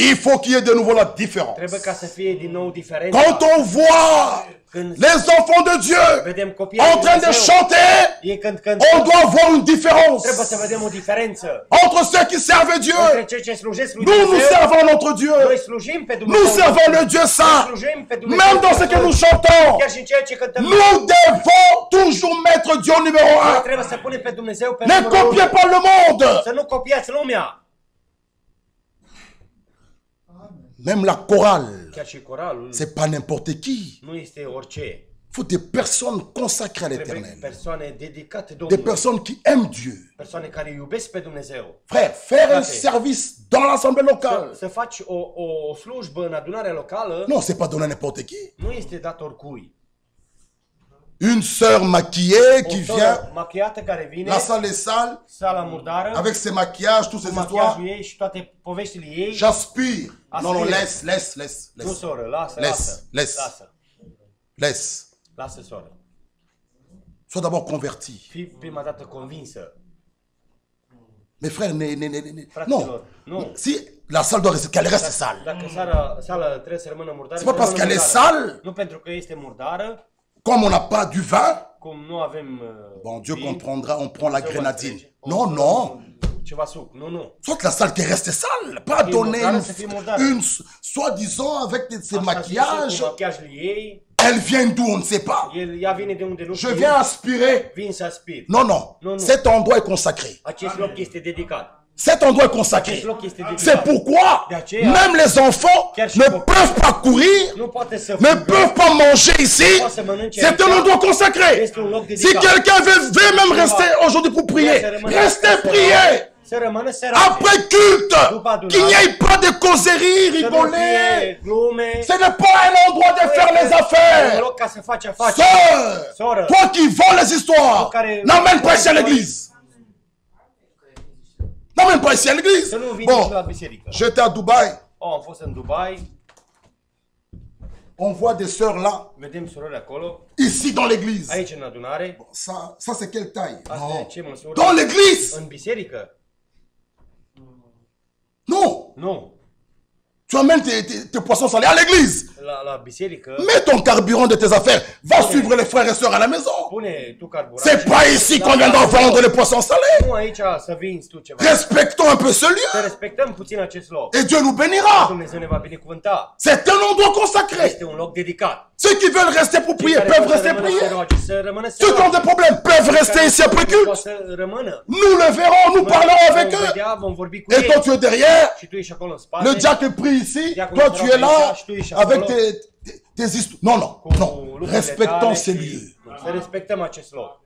Il faut qu'il y ait de nouveau la différence. Trebuie ca să fie din nou diferența. Quand on voit Când les enfants de Dieu vedem copiii en lui train de Dumnezeu, chanter, ei când cântă, on doit voir une différence trebuie să vedem o diferență entre ceux qui servent între Dieu. cei ce slujesc lui Nous, nous Dumnezeu. servons notre Dieu. Noi slujim pe Nous Dumnezeu. servons le Dieu saint. Slujim pe Dumnezeu. Même dans ce que nous chantons, Chiar și în ceea ce cântăm. nous devons toujours mettre Dieu au numéro Noi 1. trebuie să punem pe Dumnezeu pe Ne numărul unu. copiez pas le monde. Să nu copiați lumea. Même la chorale, Chiar și coralul c'est pas n'importe qui. nu este orice. Il faut des personnes consacrées à Trebuie l'éternel. persoane dedicate Des Domnului. personnes qui aiment Dieu. Persoane care iubesc pe Dumnezeu. Frère, faire un Frate. service dans l'assemblée locale. Să faci o slujbă în adunarea locală Non, c'est pas donné à n'importe qui. nu este dat oricui. Une sœur maquillée O qui soră vient, machiată care vine, la salle est sale, sala murdară, avec ses maquillages, toutes cu ces machiajul histoires. ei și toate poveștile ei. J'aspire. Non, non, Aspire. laisse. Nu, soră, lasă, Laisse, laisse. lasă. Laisse. Lasă, soră. Sois d'abord converti. Fii prima dată convinsă. Mes frères, Fraților, non. nu. Si la salle doit rester, qu'elle reste sale. Dacă sala trebuie să rămână murdară, C'est pas parce să rămână qu'elle est murdară. sale, Nu pentru că este murdară, comme on n'a pas du vin, cum nu avem bon, Dieu vin, comprendra, on prend la Dumnezeu va grenadine. înțelege. Non, non. Ceva suc, nu. Soit la salle qui est restée sale, pas Et donner mordare, ça fait mordare. une soi-disant avec ses Așa maquillages. zice, cu machiajul ei, Elle vient d'où, on ne sait pas. ea vine de unde nu Je știu. viens aspirer. Vin să aspir. Non, non. Non, non. Cet endroit est consacré. Acest loc este dedicat. Cet endroit est consacré. Acest loc este dedicat. C'est pourquoi De aceea, même les enfants chiar și ne copiii peuvent pas courir, nu poate să ne fugă. peuvent pas manger ici. Poate să mănânce C'est un aici. endroit consacré. Este un loc Si dedicat. quelqu'un veut même rester aujourd'hui pour prier, restez prier. Să rămână seara. Après culte, qu'il n'y ait pas de causerie, Să nu rigoler. fie glume. Ce n'est pas un endroit de faire les Un affaires. loc ca să faci afaceri. Sœur, Soră, toi qui vends les histoires, Care- n'emmène pas ici à l'église. N'emmène pas ici à l'église. să nu vii nici la Bon, biserică. j'étais à Dubaï. Am fost în Dubai, On voit des sœurs là, vedem surori acolo, ici dans l'église. aici în adunare. Ça c'est quelle taille? Asta e Non. ce măsură? Dans l'église? În biserică? Non. Nu. Tu amènes tes poissons salés à l'église. La biserică, Mets ton carburant de tes affaires. Va suivre les frères et sœurs à la maison. pune tu carburant. C'est pas ici qu'on viendra vendre les poissons salés. Nu aici să vinzi tu ceva. Respectons un peu ce Să lieu. respectăm puțin acest loc. Et Dieu nous bénira. Dumnezeu ne va binecuvânta. C'est un endroit consacré. Este un loc dedicat. Ceux qui veulent rester pour prier Care peuvent pot să rester rămână să prier. roage, să rămână să Ceux qui ont des problèmes peuvent rester ici après Poate culte. să rămână. Nous le verrons, nous parlerons avec Vom eux. vedea, vom vorbi cu Et toi ei. tu es derrière. Și tu ești acolo în spate. Le diacre prie ici. Diaconul Toi se tu roagă es là aici și tu ești avec acolo. des histoires. Non, non, cu non. lucrurile Respectons tale ces și lieux. să respectăm acest loc.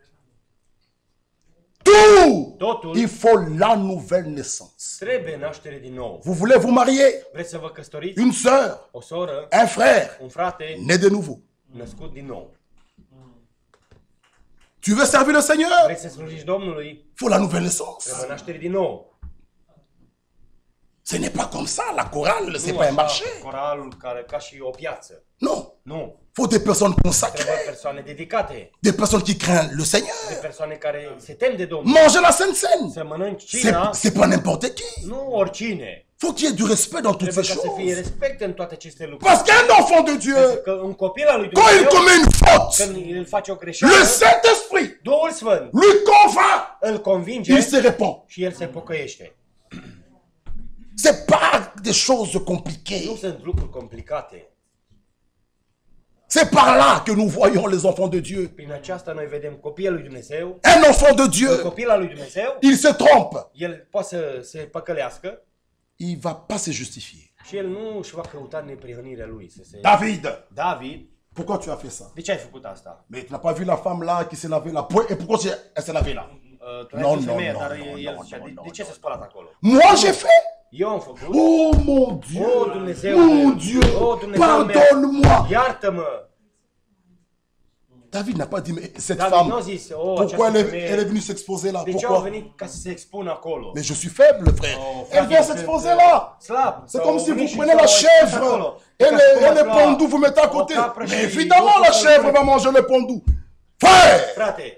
Tout, Totul il faut la nouvelle naissance. trebuie naștere din nou. Vous voulez vous marier? Vreți să vă căsătoriți? Une sœur, O soră, un frère, un frate, né de nouveau. născut din nou. Tu veux servir le Seigneur? Vrei să slujiți Domnului? Il faut la nouvelle naissance. Trebuie naștere din nou. Ce n'est pas comme ça, la chorale, c'est Nu pas un așa, marché. coralul care ca și o piață. Non. Nu. Il faut des personnes Trebuie consacrées, persoane dedicate, des personnes qui craignent le de Seigneur. persoane care se tem de Domnul. Manger la Sainte Seine, Să mănânci cina, c'est pas n'importe qui. nu oricine. Il faut qu'il y ait du respect dans toutes Trebuie ces ca să fie choses. respect în toate aceste lucruri. Parce qu'un enfant de Dieu, Că un copil al lui quand il Dumnezeu, commet une faute, când îl face o greșeală, le Saint-Esprit Duhul Sfânt lui convainc, îl convinge il se répand. și el se pocăiește. C'est pas des choses Nu compliquées. sunt lucruri complicate. C'est par là que nous voyons les enfants de Dieu. Prin aceasta noi vedem copiii lui Dumnezeu, Un enfant de un Dieu, copil al lui Dumnezeu, il se trompe. el poate să se păcălească Il va pas se justifier. și el nu își va căuta neprihănirea lui. David, David, pourquoi tu as fait ça? de ce ai făcut asta? Mais tu n'as pas vu la femme là qui s'est lavée la pointe. Et pourquoi elle s'est lavée là? Tu ai Non, văzut non, femeia, non, dar non, el non, zicea, non, de ce non. s-a spălat acolo? Moi j'ai fait. Eu am făcut. Oh mon Dieu. Oh, Dumnezeu Mon meu. Dieu. Oh, Dumnezeu meu. Pardonne-moi. Iartă-mă! David n'a pas dit, mais cette David nu a femme, zis, pourquoi această elle est femeie, venue s'exposer là? de ce au Pourquoi? venit ca să se expună acolo? Mais je suis faible, frère. Oh, Elle vient s'exposer là. Slab. C'est comme si vous prenez la chèvre et les pondous, vous mettez à côté. Mais évidemment, la chèvre va manger le pondou. Frère! Frate,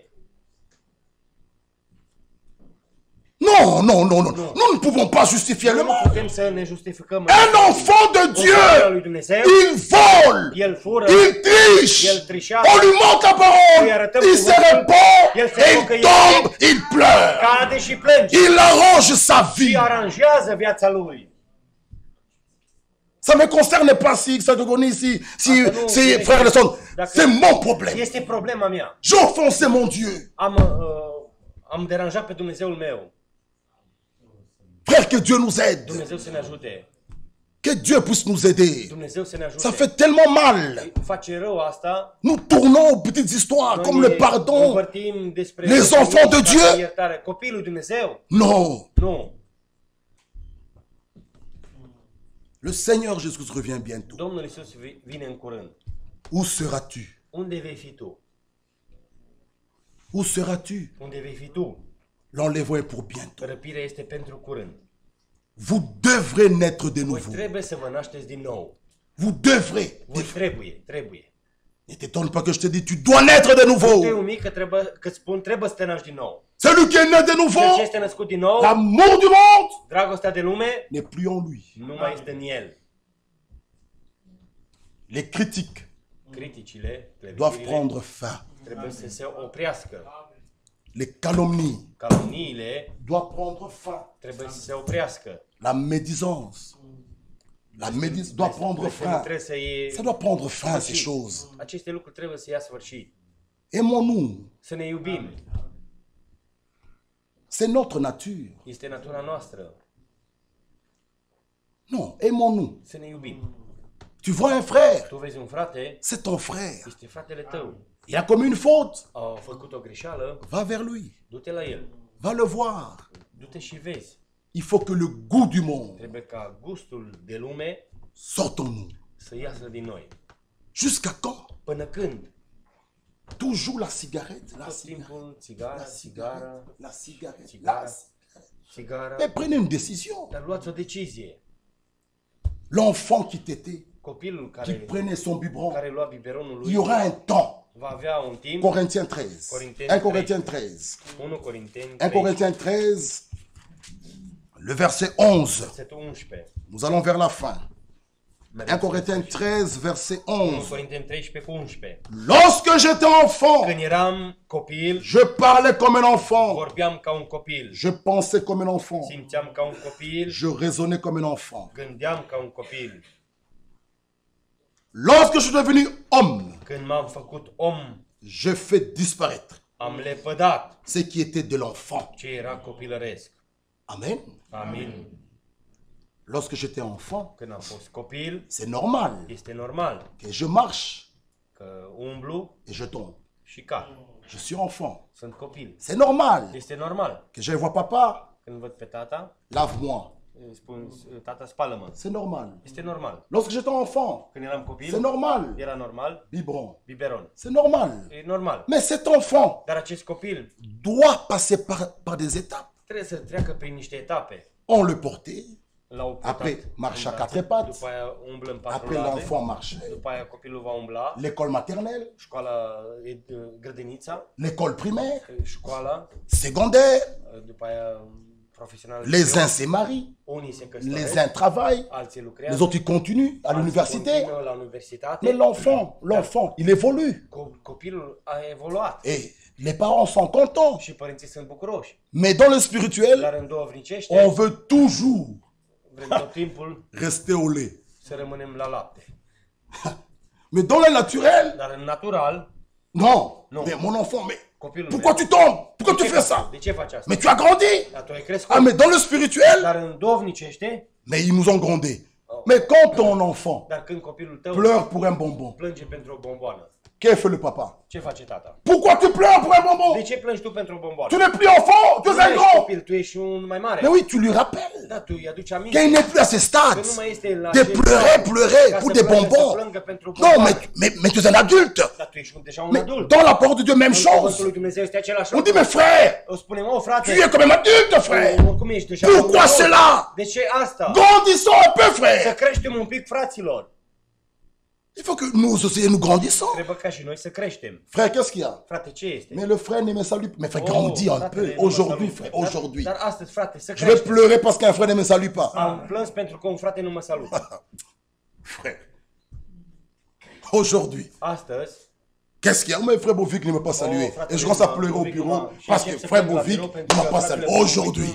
Non, non, non, non. Nous ne pouvons pas justifier le nu mal. putem să ne justificăm. Un enfant de Copilul Dieu, lui Dumnezeu, il vole, el fură, il triche, el trișează, on lui manque la parole, il se répand, et il tombe, il pleure. cade și plânge Il arrange sa și vie. aranjează viața lui. Ça ne me concerne pas si ça te connaît ici, si frère et sœurs. C'est mon problème. Este problema mea. J'ai offensé mon Dieu. Am deranjat pe Dumnezeul meu. Frère, que Dieu nous aide. Dumnezeu să ne ajute. Que Dieu puisse nous aider. Dumnezeu să ne ajute. Ça fait tellement mal. Face rău asta. Nous tournons aux petites histoires comme le pardon. Învârtim despre Les enfants de Dieu. Iertare. Copilul lui Dumnezeu? Non. Nu. Le Seigneur Jésus revient bientôt. Domnul Iisus vine în curând. Où seras-tu? Unde vei fi tu? Où seras-tu? Unde vei fi tu? L'enlèvement est pour bientôt. Răpirea este pentru curând. Vous devrez naître de Voi nouveau. trebuie să vă nașteți din nou. Vous devrez. Voi trebuie. Ne t'étonne pas que je te dis, tu dois naître de Te nouveau. uimi că spun trebuie să te naști din nou. Celui qui est né de Cel nouveau, ce este născut din nou, l'amour du monde dragostea de lume, n'est plus en lui. nu mai este în el. Les critiques Criticile, doivent clevitirile, prendre fin. trebuie să se oprească. Les calomnies Calomniile doivent prendre fin. trebuie să se oprească. La médisance. La médisance doit prendre fin. Trebuie să Ça doit prendre fin, ces choses. Aceste lucruri trebuie să ia sfârșit. Aimons-nous. Să ne iubim. C'est notre nature. Este natura noastră. Non, aimons-nous. Să ne iubim. Tu vois un frère, Tu vezi un frate, c'est ton frère. este fratele tău. Il a commis une faute. A făcut o greșeală, Va vers lui. du-te la el. Va le voir. Du-te și vezi. Il faut que le goût du monde Trebuie ca gustul de lume sorte en nous. să iasă din noi. Jusqu'à quand? Până când? Toujours la cigarette. La Tot cigarette. timpul țigară, țigară, La cigarette. țigară, La... țigară. Mais prenez une décision. Dar luați o decizie. L'enfant qui t'était, Copilul qui care prenait son biberon, lua biberonul il lui y aura un temps. va avea un timp. Corinthiens 13. Corinthiens 1 Corinthiens 13. 1 Corinteni 1 3, Corinthiens 13, le verset 11. versetul 11. Nous allons vers la fin. 1 Mergem Corinthiens 13, verset 1 11. Corinteni 13 cu 11. Lorsque j'étais enfant, Când eram copil, je parlais comme un enfant. vorbeam ca un copil. Je pensais comme un enfant. Simțeam ca un copil, Je raisonnais comme un enfant. gândeam ca un copil. Lorsque je suis devenu homme, Când m-am făcut om, je fais disparaître am lepădat ce qui était de l'enfant. ce era copilăresc. Amen. Amin. Lorsque j'étais enfant, Când am fost copil, c'est normal este normal que je marche că umblu et je tombe. și cad. Je suis enfant. Sunt copil. C'est normal Este normal. que je vois papa, Când văd pe tata, lave-moi. îi spun, tata, spală-mă. C'est normal. Este normal. Lorsque j'étais enfant, Când eram c'est copil, normal. era normal, Biberon. biberon. C'est normal. E normal. Mais cet enfant Dar acest copil doit passer par des étapes. trebuie să treacă prin niște etape. On le portait, L-au après purtat marche à în quatre brațe, pattes, după aia umblă în patru après labe, l'enfant marchait. după aia copilul va umbla, L'école maternelle, școala, grădinița, l'école primaire, școala, secondaire, după aia profesională. les uns se marient, Unii se les căsătoresc, uns travaillent, alții les lucrează, autres ils continuent à alții l'université. continuă la universitate. Mais l'enfant, il évolue. Copilul a evoluat Et les parents sont contents. și părinții sunt bucuroși. Mais dans le spirituel, Dar în duhovnicește, on veut toujours vrem tot timpul rester au lait. să rămânem la lapte. Mais dans le naturel, Dar în natural, non. Non. Mais mon enfant, mais copilul pourquoi meu, tu tombes? Pourquoi tu de ce fais faci? ça? De ce faci asta? Mais tu as grandi. Dar tu ai crescut. Ah, mais dans le spirituel, Dar în duhovnicește, mais ils nous ont grondés. Mais quand ton enfant dar când copilul tău pleure pour un bonbon, plânge pentru o bomboană, qu'est-ce fait le papa? ce face tata? Pourquoi tu pleures pour un bonbon? De ce plângi tu pentru o bomboană? Tu n'es plus enfant, tu es Nu un ești grand. copil, tu ești un mai mare. Mais oui, tu lui rappelles Da, tu îi aduci aminte. qu'il n'est plus à ce stade Că nu mai este la de acel pleurer, stadiu pleurer ca pour să des plângă, să bonbons. plângă pentru Non, bomboane. mais tu es un adulte. Dar tu ești deja un Mais adult. dans la parole de Dieu, même În cuvântul chose. lui Dumnezeu este același On lucru. dit, mais frère, O spunem, o frate, tu es quand même adulte, frère. oricum ești deja un Pourquoi adult. cela? De ce asta? Grandissons un peu, Să frère. creștem un pic, fraților. Il faut que nous aussi, nous grandissons. Trebuie ca și noi să creștem. Frère, qu'est-ce qu'il y a? Frate, ce este? Mais le frère ne me salue plus. Mais frère, grandis un fratele, peu. nu mă Aujourd'hui, salută. frère, aujourd'hui. Dar astăzi, frate, să Je vais creștem. pleurer parce qu'un frère ne me salue pas. Am plâns pentru că un frate nu mă salută. Frère, aujourd'hui, Astăzi, qu'est-ce qu'il y a? Mais frère Bovic ne m'a pas salué. frate, Et je commence à pleurer au bureau parce que frère Bovic ne m'a pas salué. Aujourd'hui,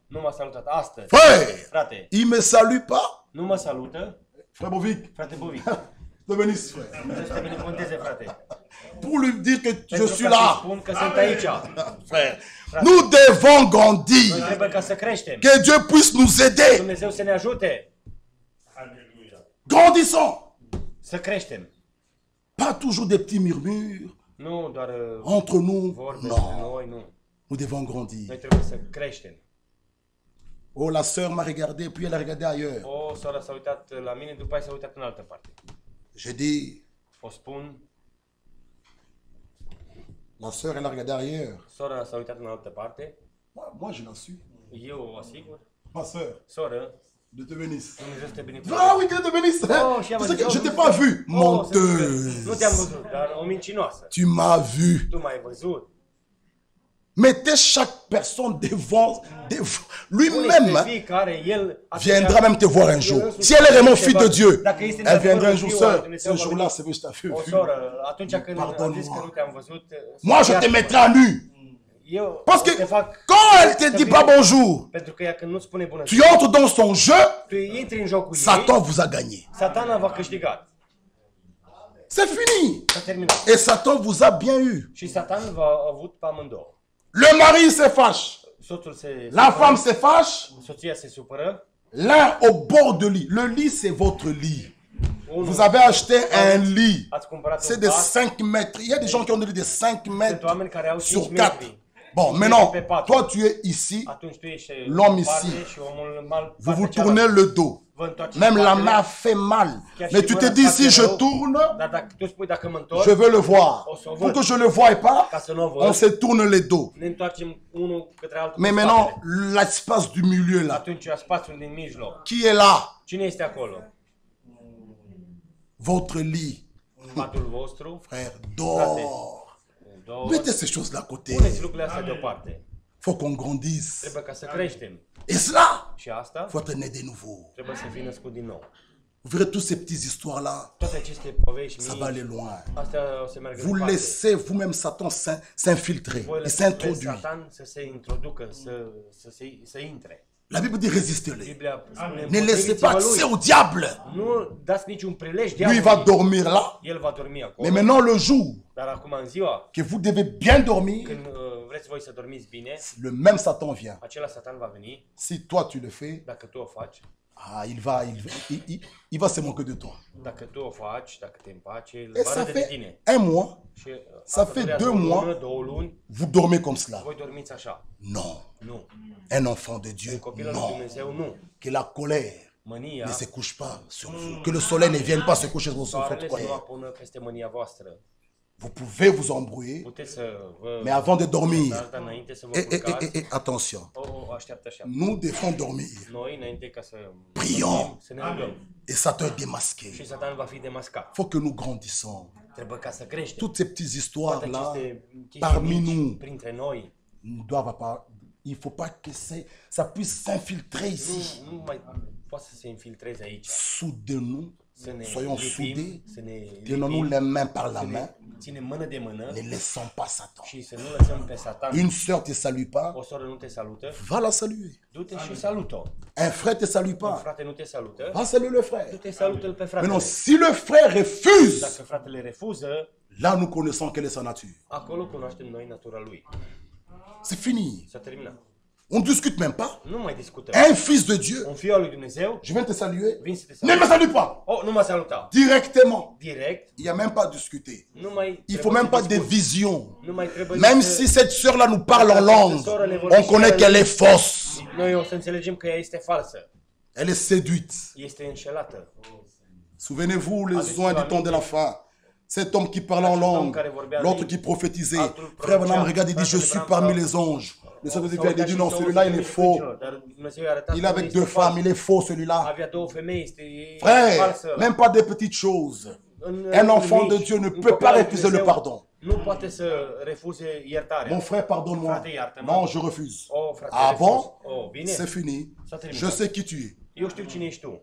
nu m-a salutat. Astăzi, frère, frate, il me salue pas. nu mă salută. Frère Bovic, Frate Bovic, te bénisse, frère. Dumnezeu să te binecuvânteze, frate. Pour lui dire que je Pentru suis ca să là. spun că sunt aici. Frère, nous devons Noi grandir. trebuie ca să creștem. Que Dieu puisse nous aider. Dumnezeu să ne ajute Grandissons. să creștem. Pas toujours des petits murmures Nu doar entre nous. vorbe despre Non, noi, nu. nous devons grandir. Noi trebuie să creștem. Oh, la sœur m'a regardé, puis elle a regardé ailleurs. O soră s-a uitat la mine, după aia s-a uitat în altă parte. J'ai dit, O spun, la sœur, elle a regardé ailleurs. sora s-a uitat în altă parte. Moi, je l'ai su. Eu o asigur. Ma sœur, Soră, de te bénisse. Dumnezeu să te Ah binecuvânteze. oui, que te bénisse. Oh, și am Tu sais zis, que je oh, t'ai nu pas te- vu. Oh, să zic că Menteuse. nu te-am văzut, dar o mincinoasă. Tu m'as vu. Tu m-ai văzut. Mettez chaque personne devant Puneți lui-même. pe Hein, fiecare, el viendra même te voir un jour. Si elle est vraiment fille de Dieu, elle viendra un jour, sœur. Ce jour-là, c'est vrai, je t'ai O vu. soră, atunci când am zis că Pardonne-moi. nu te-am văzut, Moi, je te mettrai à nu. eu Parce o să que te fac quand elle te dit pas bonjour, pentru că ea când nu spune bună tu entres dans son jeu, tu intri în jocul ei, Satan vous a gagné. Satana va câștigat. C'est fini. S-a terminat. Et Satan vous a bien eu. Și Satan v-a avut pe amândouă. Le mari se fâche. Soțul se La supără, femme se fâche. soția se supără. L'un au bord de lit. Le lit, c'est votre lit. Unul, Vous avez acheté un lit. ați cumpărat C'est un de pat, 5 mètres. Il y a des gens qui ont des lits de 5 sunt mètres oameni care au 5 sur 4. metri. Bon, Cinci maintenant, metri pe patru. toi, tu es ici. Atunci tu ești L'homme în parte ici. și omul mal Vous vous tournez le dos. Vă întoarceți Même la spatele. main fait mal. Chiar Mais și tu te mâna dis, face si je rău, tourne, Dar dacă tu spui dacă mă întorc, je veux le voir. O să o Pour văd. que je ne le voie pas, ca să nu o on văd, se tourne les dos. ne întoarcem unul către altul Mais cu maintenant, spatele. l'espace du milieu là, Atunci spațiul din mijloc. qui est là? Cine este acolo? Votre lit. Patul vostru? Frère, dors. Două. Mettez ces choses là à côté. Puneți lucrurile astea deoparte. Faut qu'on grandisse. Trebuie ca să creștem. Et cela, Și asta faut être né de nouveau. trebuie să fii născut din nou. Vous verrez toutes ces petites histoires là, Toate aceste povești ça va mici, aller loin. astea o să meargă Vous departe. laissez vous-même Satan s'infiltrer. Voi Il lăsați pe s'introduit. Satan să se introducă, să intre. La Bible dit résistez-les. Biblia spune, Ne laissez pas împotriviți-vă accès lui. au diable. Nu dați niciun prilej Lui, il va diavolului. dormir là. El va dormi acolo. Mais maintenant, le jour Dar acum în ziua, que vous devez bien dormir, când vreți voi să dormiți bine, le même Satan vient. acela Satan va veni, Si toi tu le fais, dacă tu o faci, Ah, il va se moquer de toi. Dacă tu o faci, dacă te împaci, Et va ça râde de fait tine. 1 mois, Și ça asta fait durează 2 o lună, mois, 2 luni, vous dormez comme cela. voi dormiți așa. Non. Nu. Un enfant de Un Dieu, copil al lui non. Dumnezeu, nu. Que la colère Mânia, ne se couche pas sur vous. Que le soleil ne vienne pas se coucher sur votre soarele să nu colère. apună peste mânia voastră. Vous pouvez vous embrouiller, Puteți să vă... mais avant de dormir, Dar înainte să vă et culcați, attention, așteaptă. nous devons dormir. Noi, înainte ca să Prions. dormim, să ne rugăm. Et Satan est démasqué. Și Satan va fi demascat. Il faut que nous grandissons. Trebuie ca să creștem. Toutes ces petites histoires Toate là, aceste chestii parmi mici nous, printre noi, ne doivent pas. Il ne faut pas que ça puisse s'infiltrer ici. nu mai poate să se infiltreze aici. Soudez-nous, Să ne soyons lipim, soudés, să ne tenons-nous lipim, les mains par la să main, ne ținem mână de mână ne laissons pas Satan. și să nu lăsăm pe Satan. Une sœur te salue pas, O soră nu te salută, va la saluer. du-te și salută-o. Un frère te salue Un pas, frate nu te salută, va saluer le frère. du-te salută-l pe fratele. Maintenant, si le frère refuse, Dacă fratele refuză, là nous connaissons quelle est sa nature. acolo cunoaștem noi natura lui. C'est fini. S-a terminat. On ne discute même pas. Nu mai discutăm. Un fils de Dieu, Un fiu al lui Dumnezeu, je viens te saluer, vin să te ne me salut. salue pas. Oh, nu mă saluta. Directement. Direct, Il n'y a même pas à discuter. nu mai Il faut même pas de vision. Nu mai trebuie Même să- si cette sœur-là nous parle en langue, on connaît qu'elle est fausse. Noi o să înțelegem că ea este falsă. Elle est séduite. Este înșelată. Souvenez-vous les oins du temps de la fin. Cet homme qui parlait en langue, l'autre qui prophétisait. Frère Branham regarde, il dit, je suis parmi les anges. Le Seigneur il dit, non, celui-là, il est faux. Dar Dumnezeu i-a arătat Il că est nu avec este deux fals. femmes, il est faux celui-là. Avea două femei, e Frère, falsă. même pas des petites choses. În- Un în enfant de mici, Dieu ne un peut copil pas al lui refuser le Dumnezeu pardon. Nu poate să refuze iertarea. Mon frère, pardonne-moi. Frate, iartă-mă. Non, je refuse. Oh, frate, Ah refuz. bon? Oh, bine. C'est fini. S-a terminat. Je sais qui tu es. Eu știu cine ești tu.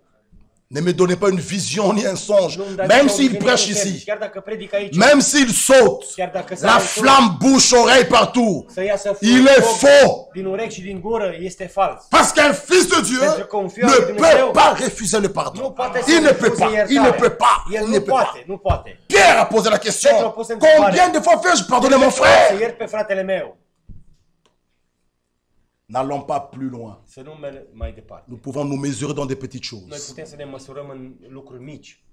Ne me donnez pas une vision ni un songe. Nu-mi dați Même o s'il viziune prêche puternică. ici, Chiar dacă predic aici, même s'il saute, chiar dacă la flamme bouche, oreille partout, să iasă il est faux. din urechi și din gură, este fals. Parce qu'un fils de Dieu Pentru că un fiu al ne lui Dumnezeu peut pas refuser le Nu pardon. poate să Il ne peut refuze pas. Il iertarea. ne peut pas. El Il nu ne peut pas. poate, nu poate. Pierre a posé la question. Petru a pus întrebarea. Combien de fois fais-je pardonner mon Să frère? iert pe fratele meu. N'allons pas plus loin. Să nu merg mai departe. Nous pouvons nous mesurer dans des petites Noi choses. putem să ne măsurăm în lucruri mici.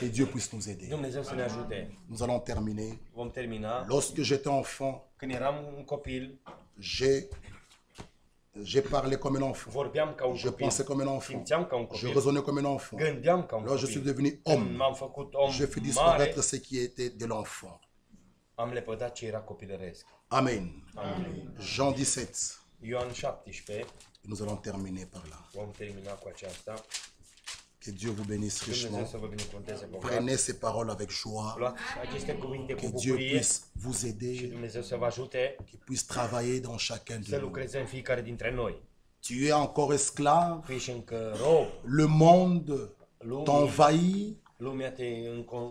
Et Dieu puisse nous aider. Dumnezeu să ne ajute. Nous allons terminer. Vom termina. Lorsque j'étais enfant, Când eram un copil, j'ai parlé comme un enfant. vorbeam ca un Je copil. pensais comme un enfant. Simțeam ca un Je copil. raisonnais comme un enfant. Gândeam ca un Alors je suis copil. devenu Când homme. m-am făcut om Je fais mare, disparaître ce qui était de l'enfant. am lepădat ce era copilăresc. Amen. Amin. Jean 17. Ioan 17, Nous allons terminer par là. vom termina cu aceasta. Que Dieu vous bénisse Dumnezeu richement. să vă binecuvânteze bogat. Prenez ces paroles avec joie. Luați aceste cuvinte cu Que Dieu bucurie puisse vous și aider. Dumnezeu să vă ajute Qu'il puisse travailler dans chacun să de nous. lucreze în fiecare dintre noi. Tu es encore esclave. Tu ești încă rob, Le monde lumea, t'envahit. lumea te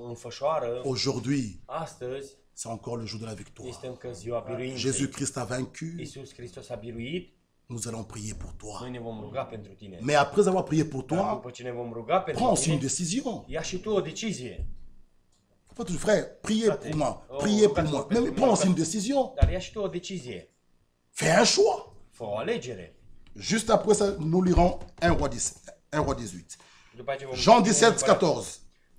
înfășoară. Aujourd'hui, Astăzi c'est encore le jour de la victoire. este încă ziua biruinței. Jésus-Christ a vaincu. Iisus Hristos a biruit, Nous allons prier pour toi. noi ne vom ruga pentru tine. Mais après avoir prié pour Dar toi, după ce ne vom ruga pentru prends aussi une tine, décision. ia și tu o decizie. Frère, priez Frate, pour moi. oh, Priez pour rugați-vă moi. pentru Mais mine, prends aussi une rugați- décision. Dar ia și tu o decizie. Fais un choix. Fă o alegere. Juste après ça, nous lirons 1 roi 18. După aceea vom Jean citi 17, 14.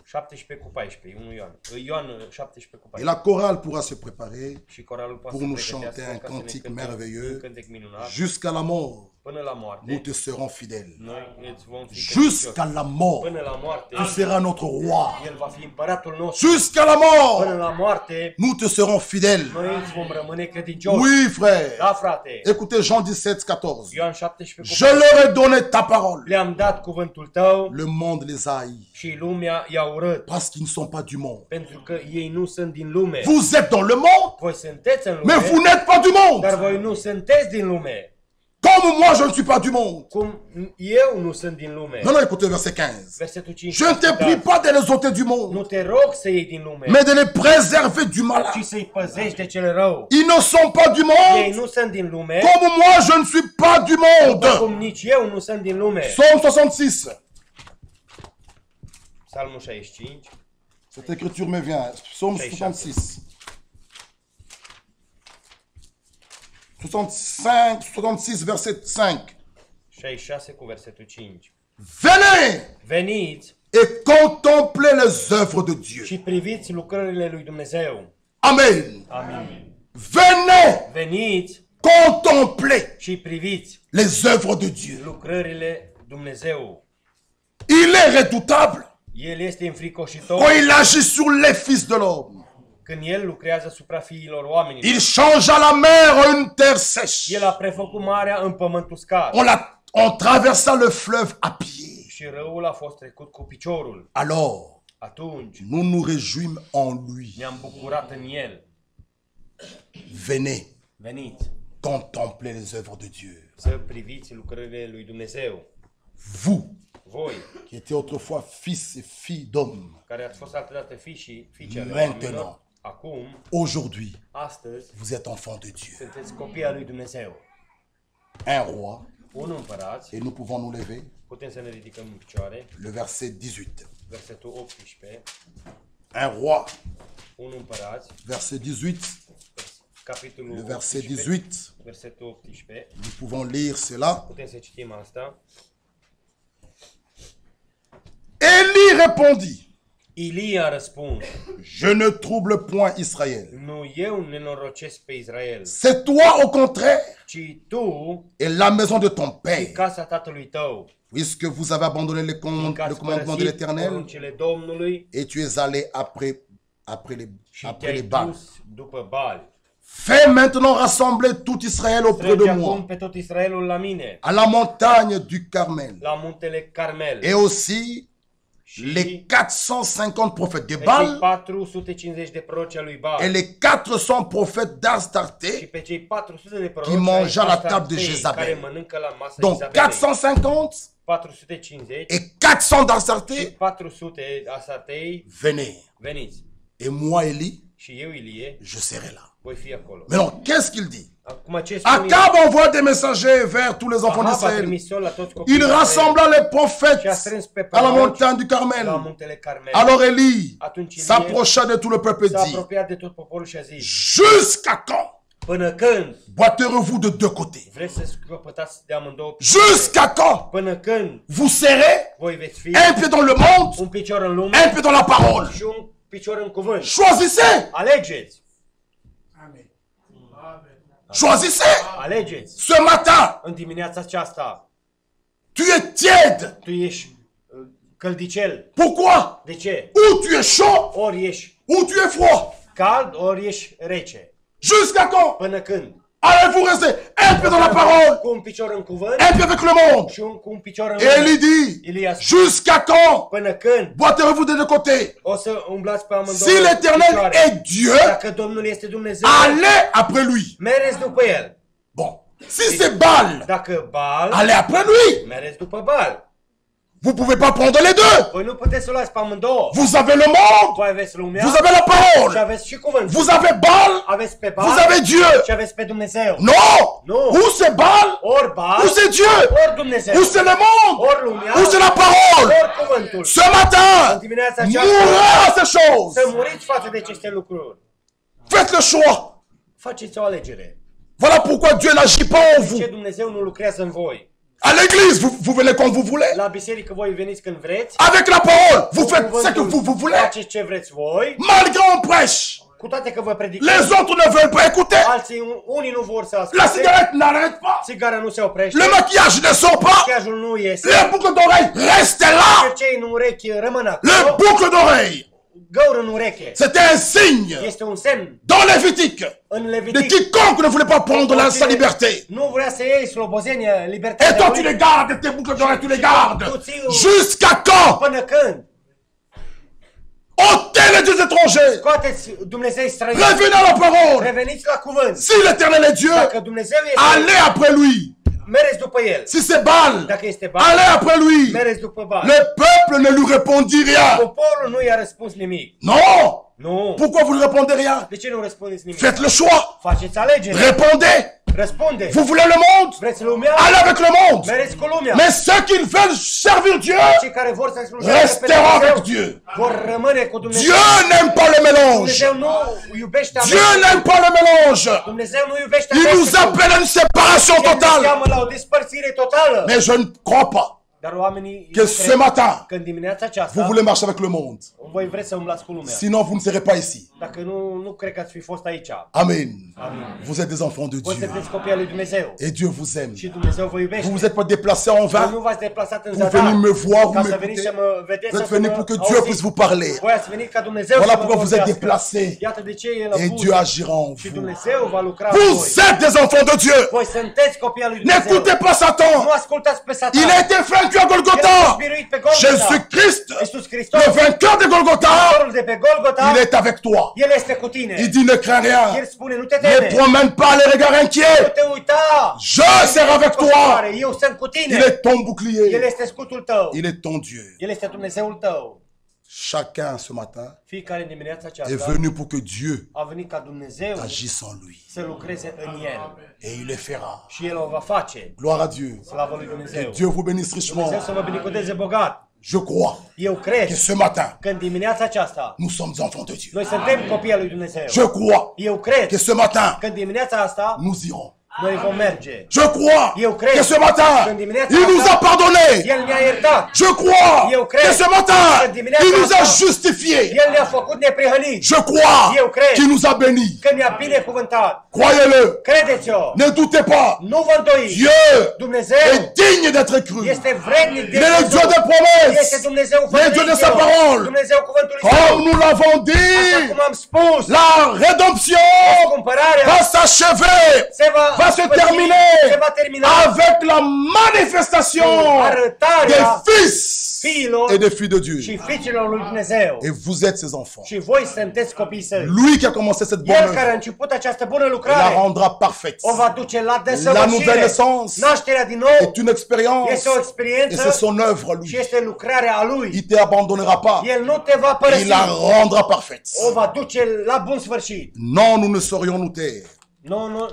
17 cu 14, 1 Ioan. Ioan 17 cu Et 14. la chorale pourra se préparer Și coralul poate pour să nous pregătească chanter un ca să ne cantique cânte merveilleux. un cântec minunat. Jusqu'à la mort, Până la moarte, nous te serons fidèles. noi îți vom fi credincioși. Jusqu'à la mort, Până la moarte, tu seras notre roi. El va fi împăratul nostru. Jusqu'à la Până mort, la moarte, nous te serons fidèles. noi îți vom rămâne credincioși. Oui, frère. Da, frate. Écoutez Jean 17, 14. Ioan 17 cu Je leur ai donné ta parole. Le-am dat cuvântul tău Le monde les haït și lumea i-a urât. parce qu'ils ne sont pas du monde. Pentru că ei nu sunt din lume. Vous êtes dans le monde, Voi sunteți în mais lume, vous n'êtes pas du dar monde. voi nu sunteți din lume. Comme moi, je ne suis pas du monde. Cum eu nu sunt din lume. Maintenant, écoutez verset 15. Versetul 5. Je ne te prie pas de les ôter du monde, Nu te rog să iei din lume, mais de les préserver du mal. ci să-i păzești de cel rău. Ils ne sont pas du Ei monde, nu sunt din lume, comme moi, je ne suis pas du monde. cum nici eu nu sunt din lume. Psaume 66. Psalmul 65. Cette écriture me vient. Psaume 66. 65, 66, verset 5. 66 cu versetul 5. Venez Veniți et contemplez les œuvres de Dieu. și priviți lucrările lui Dumnezeu. Amen. Amin. Venez Veniți contemplez și priviți les œuvres de Dieu. lucrările Dumnezeu. Il est redoutable El este înfricoșitor quand il agit sur les fils de l'homme. când El lucrează asupra fiilor oamenilor. Il changea la mer en une terre sèche. El a prefăcut marea în pământ uscat On traversa le fleuve à pied. și râul a fost trecut cu piciorul. Alors, Atunci nous nous réjouissons en lui. ne-am bucurat în El. Venez Veniți contempler les œuvres de Dieu. să priviți lucrările lui Dumnezeu. Vous, Voi, qui étiez autrefois fils et filles d'hommes, care ați fost altădată fii și fiice ale Maintenant. oamenilor, acum, aujourd'hui, astăzi, vous êtes enfants de Dieu. sunteți copii al lui Dumnezeu. Un roi, Un împărat, et nous pouvons nous lever. putem să ne ridicăm în picioare, Le verset 18. versetul 18, Un roi, un împărat, verset 18. capitolul Le verset 18, 18. versetul 18, Nous pouvons lire cela. putem să citim asta. Élie répondit, Ilie a răspuns, je ne trouble point Israël. nu eu nenorocesc pe Israel, C'est toi au contraire ci tu et la maison de ton și père, casa tatălui tău, puisque vous avez abandonné le fiindcă ați commandement de părăsit l'Éternel poruncile Domnului et tu es allé après și les te-ai Baals. dus după Baal. Fais maintenant rassembler tout Israël auprès Strânge de acum moi, pe tot Israelul la mine, à la montagne du Carmel, la muntele Carmel. et aussi Și les 450 prophètes de pe cei Baal 450 de proroci ai lui et Baal les 400 prophètes și d'Astarté. pe cei 400 de proroci qui mangea ai la table de Astartei, Jezabel. care mănâncă la masa Donc Izabelei. 450 450 et 400 și d'Astarté, 400 Astartei, venez. veniți. Et moi, Élie, Și eu, Ilie, je serai là. voi fi acolo. Mais non, qu'est-ce qu'il dit? Acum ce spune? Akab envoie des messagers vers tous les enfants Ahab a d'Israël. trimis sol la toți copiii Il Israel rassembla les și a prophètes strâns pe à la proroci montagne du la Carmel. muntele Carmel. Alors Élie Atunci Ilie s'approcha de tout le peuple et s-a dit, apropiat de tot poporul și a zis, jusqu'à quand până când boiterez-vous de deux côtés? vreți să scăpătați de amândouă? Jusqu'à quand Până când vous serrez voi veți fi un pied dans le monde, un picior în lume un pied dans la parole? și un picior în cuvânt. Choisissez! Alegeți! Choisissez! Alegeți! Ce matin, În dimineața aceasta, tu es tiède. tu ești căldicel. Pourquoi? De ce? Ou tu es chaud, Ori ești ou tu es froid. cald, ori ești rece. Jusqu'à quand Până când? allez-vous rester un pied dans la parole, Cu un picior în cuvânt un pied avec le monde? și cu un picior în Et lume. Élie dit, Ilie a spus, jusqu'à quand până când boiterez-vous des deux côtés? o să umblați pe amândouă Si l'Éternel picioare? est Dieu, Dacă Domnul este Dumnezeu, allez après lui. mereți după El. Bon, si c'est Baal, Dacă Baal, allez après lui. mereți după Baal. Vous pouvez pas prendre les deux. Voi nu puteți să luați pe amândouă. Vous avez le monde, Voi aveți lumea vous avez la și parole. aveți și cuvântul. Vous avez Baal, Aveți pe vous Baal avez Dieu. și aveți pe Dumnezeu. Non, Non. ou c'est Baal, Ori Baal, ou c'est Dieu, ori Dumnezeu. ou c'est le monde, Ori lumea, ou c'est la parole. ori cuvântul. Ce matin, Dimineața aceasta, mourrez ces choses. să muriți față de aceste lucruri. Faites le choix. Faceți o alegere. Voilà pourquoi Dieu n'agit pas en De ce vous. Dumnezeu nu lucrează în voi? À l'église, vous venez quand vous voulez. La biserică voi veniți când vreți. Avec la parole, vous Cu faites ce que cuvântul vous voulez. faceți ce vreți voi. Malgré on prêche, Cu toate că vă predicăm, les autres ne veulent pas écouter. alții, unii nu vor să La asculte. cigarette n'arrête pas. Țigara nu se oprește. Le maquillage ne sort pas. Machiajul nu iese. Les boucles d'oreilles restent là. Cercei în urechi rămân Les acolo. boucles d'oreilles, Găuri în ureche. c'était un signe Este un semn dans Lévitique în de Levitic. quiconque ne voulait pas prendre sa liberté. Nu vrea să iei slobozenia, Et libertatea toi, tu lui. les gardes, tes boucles d'oreilles, tu les gardes. Tu ții Jusqu'à quand? până când? Ôtez les dieux étrangers. Scoateți Dumnezei străini. Revenez à la parole. Reveniți la cuvânt. Si l'Éternel est Dieu, Dacă Dumnezeu este, allez après lui. mereți după El. Si c'est Baal, Dacă este Baal, allez après lui. mereți după Baal. Le peuple ne lui répondit rien. Poporul nu i-a răspuns nimic. Non. Nu. Pourquoi vous ne répondez rien? De ce nu răspundeți nimic? Faites le choix. Faceți alegere. Répondez. Răspunde. Vous voulez le monde? Vreți lumea? Allez avec le monde. Mereți cu lumea. Mais ceux qui veulent servir Dieu Cei care vor să slujească pe resteront avec Dumnezeu Dieu. vor rămâne cu Dumnezeu. Dieu n'aime pas le mélange. Dumnezeu nu iubește Dieu amestecul. n'aime pas le mélange. Dumnezeu nu iubește Il nous amestecul. appelle à une séparation El ne totale. cheamă la o despărțire totală. Mais je ne crois pas Dar oamenii que ce matin, că în dimineața vous aceasta voulez marcher avec le monde. voi vreți să umblați cu lumea. Sinon, vous ne serez pas ici. Dacă nu cred că ați fi fost aici. Amen. Amin. Vous êtes des enfants de Voi Dieu. sunteți copii al lui Dumnezeu. Et Dieu vous aime. Și Dumnezeu vă Vous iubește. vous êtes pas déplacés en Voi vain nu v-ați deplasat în pour zadar. venir me voir ou Ca să veniți m'écouter. să mă vedeți. Vous êtes să venus mă pour que Dieu auziți. puisse vous parler. Voi ați venit ca Dumnezeu Voilà să vă pourquoi vous êtes vorbească. déplacés. Iată de ce El a Et pus. Dieu agira en Și vous. Dumnezeu va lucra în voi. Vous êtes des enfants de Dieu. Voi sunteți copii al lui Dumnezeu. N'écoutez pas Nu Satan. ascultați pe Satan. Il a été vaincu à El a fost Golgotha. biruit pe Golgota. Jésus-Christ, Iisus Hristos, le vainqueur de Golgotha, Mântuitorul de pe Golgota, il est avec toi. El este cu tine. Il dit ne crains El rien. spune, nu te Ne teme. promène pas les regards Nu inquiets. te uita. Je serai avec toi. Eu sunt cu Il tine. est ton El bouclier. este scutul tău. Il est ton Dieu. El este Dumnezeul tău. Chacun ce matin Fiecare în dimineața est aceasta venu pour que Dieu a venit ca Dumnezeu agisse en lui. să lucreze în el. Et il le fera. Și El o va face. Gloire à Dieu. Slavă lui Dumnezeu. Dieu vous bénisse richement. Dumnezeu să vă binecuvânteze bogat. Je crois Eu cred que ce matin, că în dimineața aceasta nous sommes enfants de Dieu. noi suntem copii al lui Dumnezeu. Je crois Eu cred que ce matin, că în dimineața asta nous irons. noi vom merge. Je crois Eu cred que ce matin, că în dimineața il nous a asta pardonné. El ne-a iertat. Je crois Eu cred que ce matin, că dimineața il nous a asta justifiés. El ne-a făcut neprihăniți. Je crois Eu cred qu'il nous a bénis. că ne-a binecuvântat. Croyez-le. Credeți-o. Ne doutez pas. Nu vă îndoiți. Dieu Dumnezeu est digne d'être cru. este vrednic de Il est le Dieu des Este promesses. Dumnezeu Il est Dieu de sa parole. Dumnezeu cuvântului Comme său. nous l'avons Așa dit, cum am spus, la rédemption cumpărarea va s'achever, va se terminer se va termina avec la manifestation des fils et des filles de Dieu. și fiicilor lui Dumnezeu. Et vous êtes ses enfants. Și voi sunteți copii săi. Lui qui a commencé cette bonne El care a œuvre, început această bună il la lucrare rendra parfaite. o va duce la La desăvârșire. nouvelle naissance Nașterea din nou est une expérience este o et experiență c'est son œuvre, lui. și este lucrarea a lui. Il te abandonnera pas. El nu te va părăsi. Il la rendra parfaite. O va duce la bun sfârșit. Non, nous ne saurions nous taire.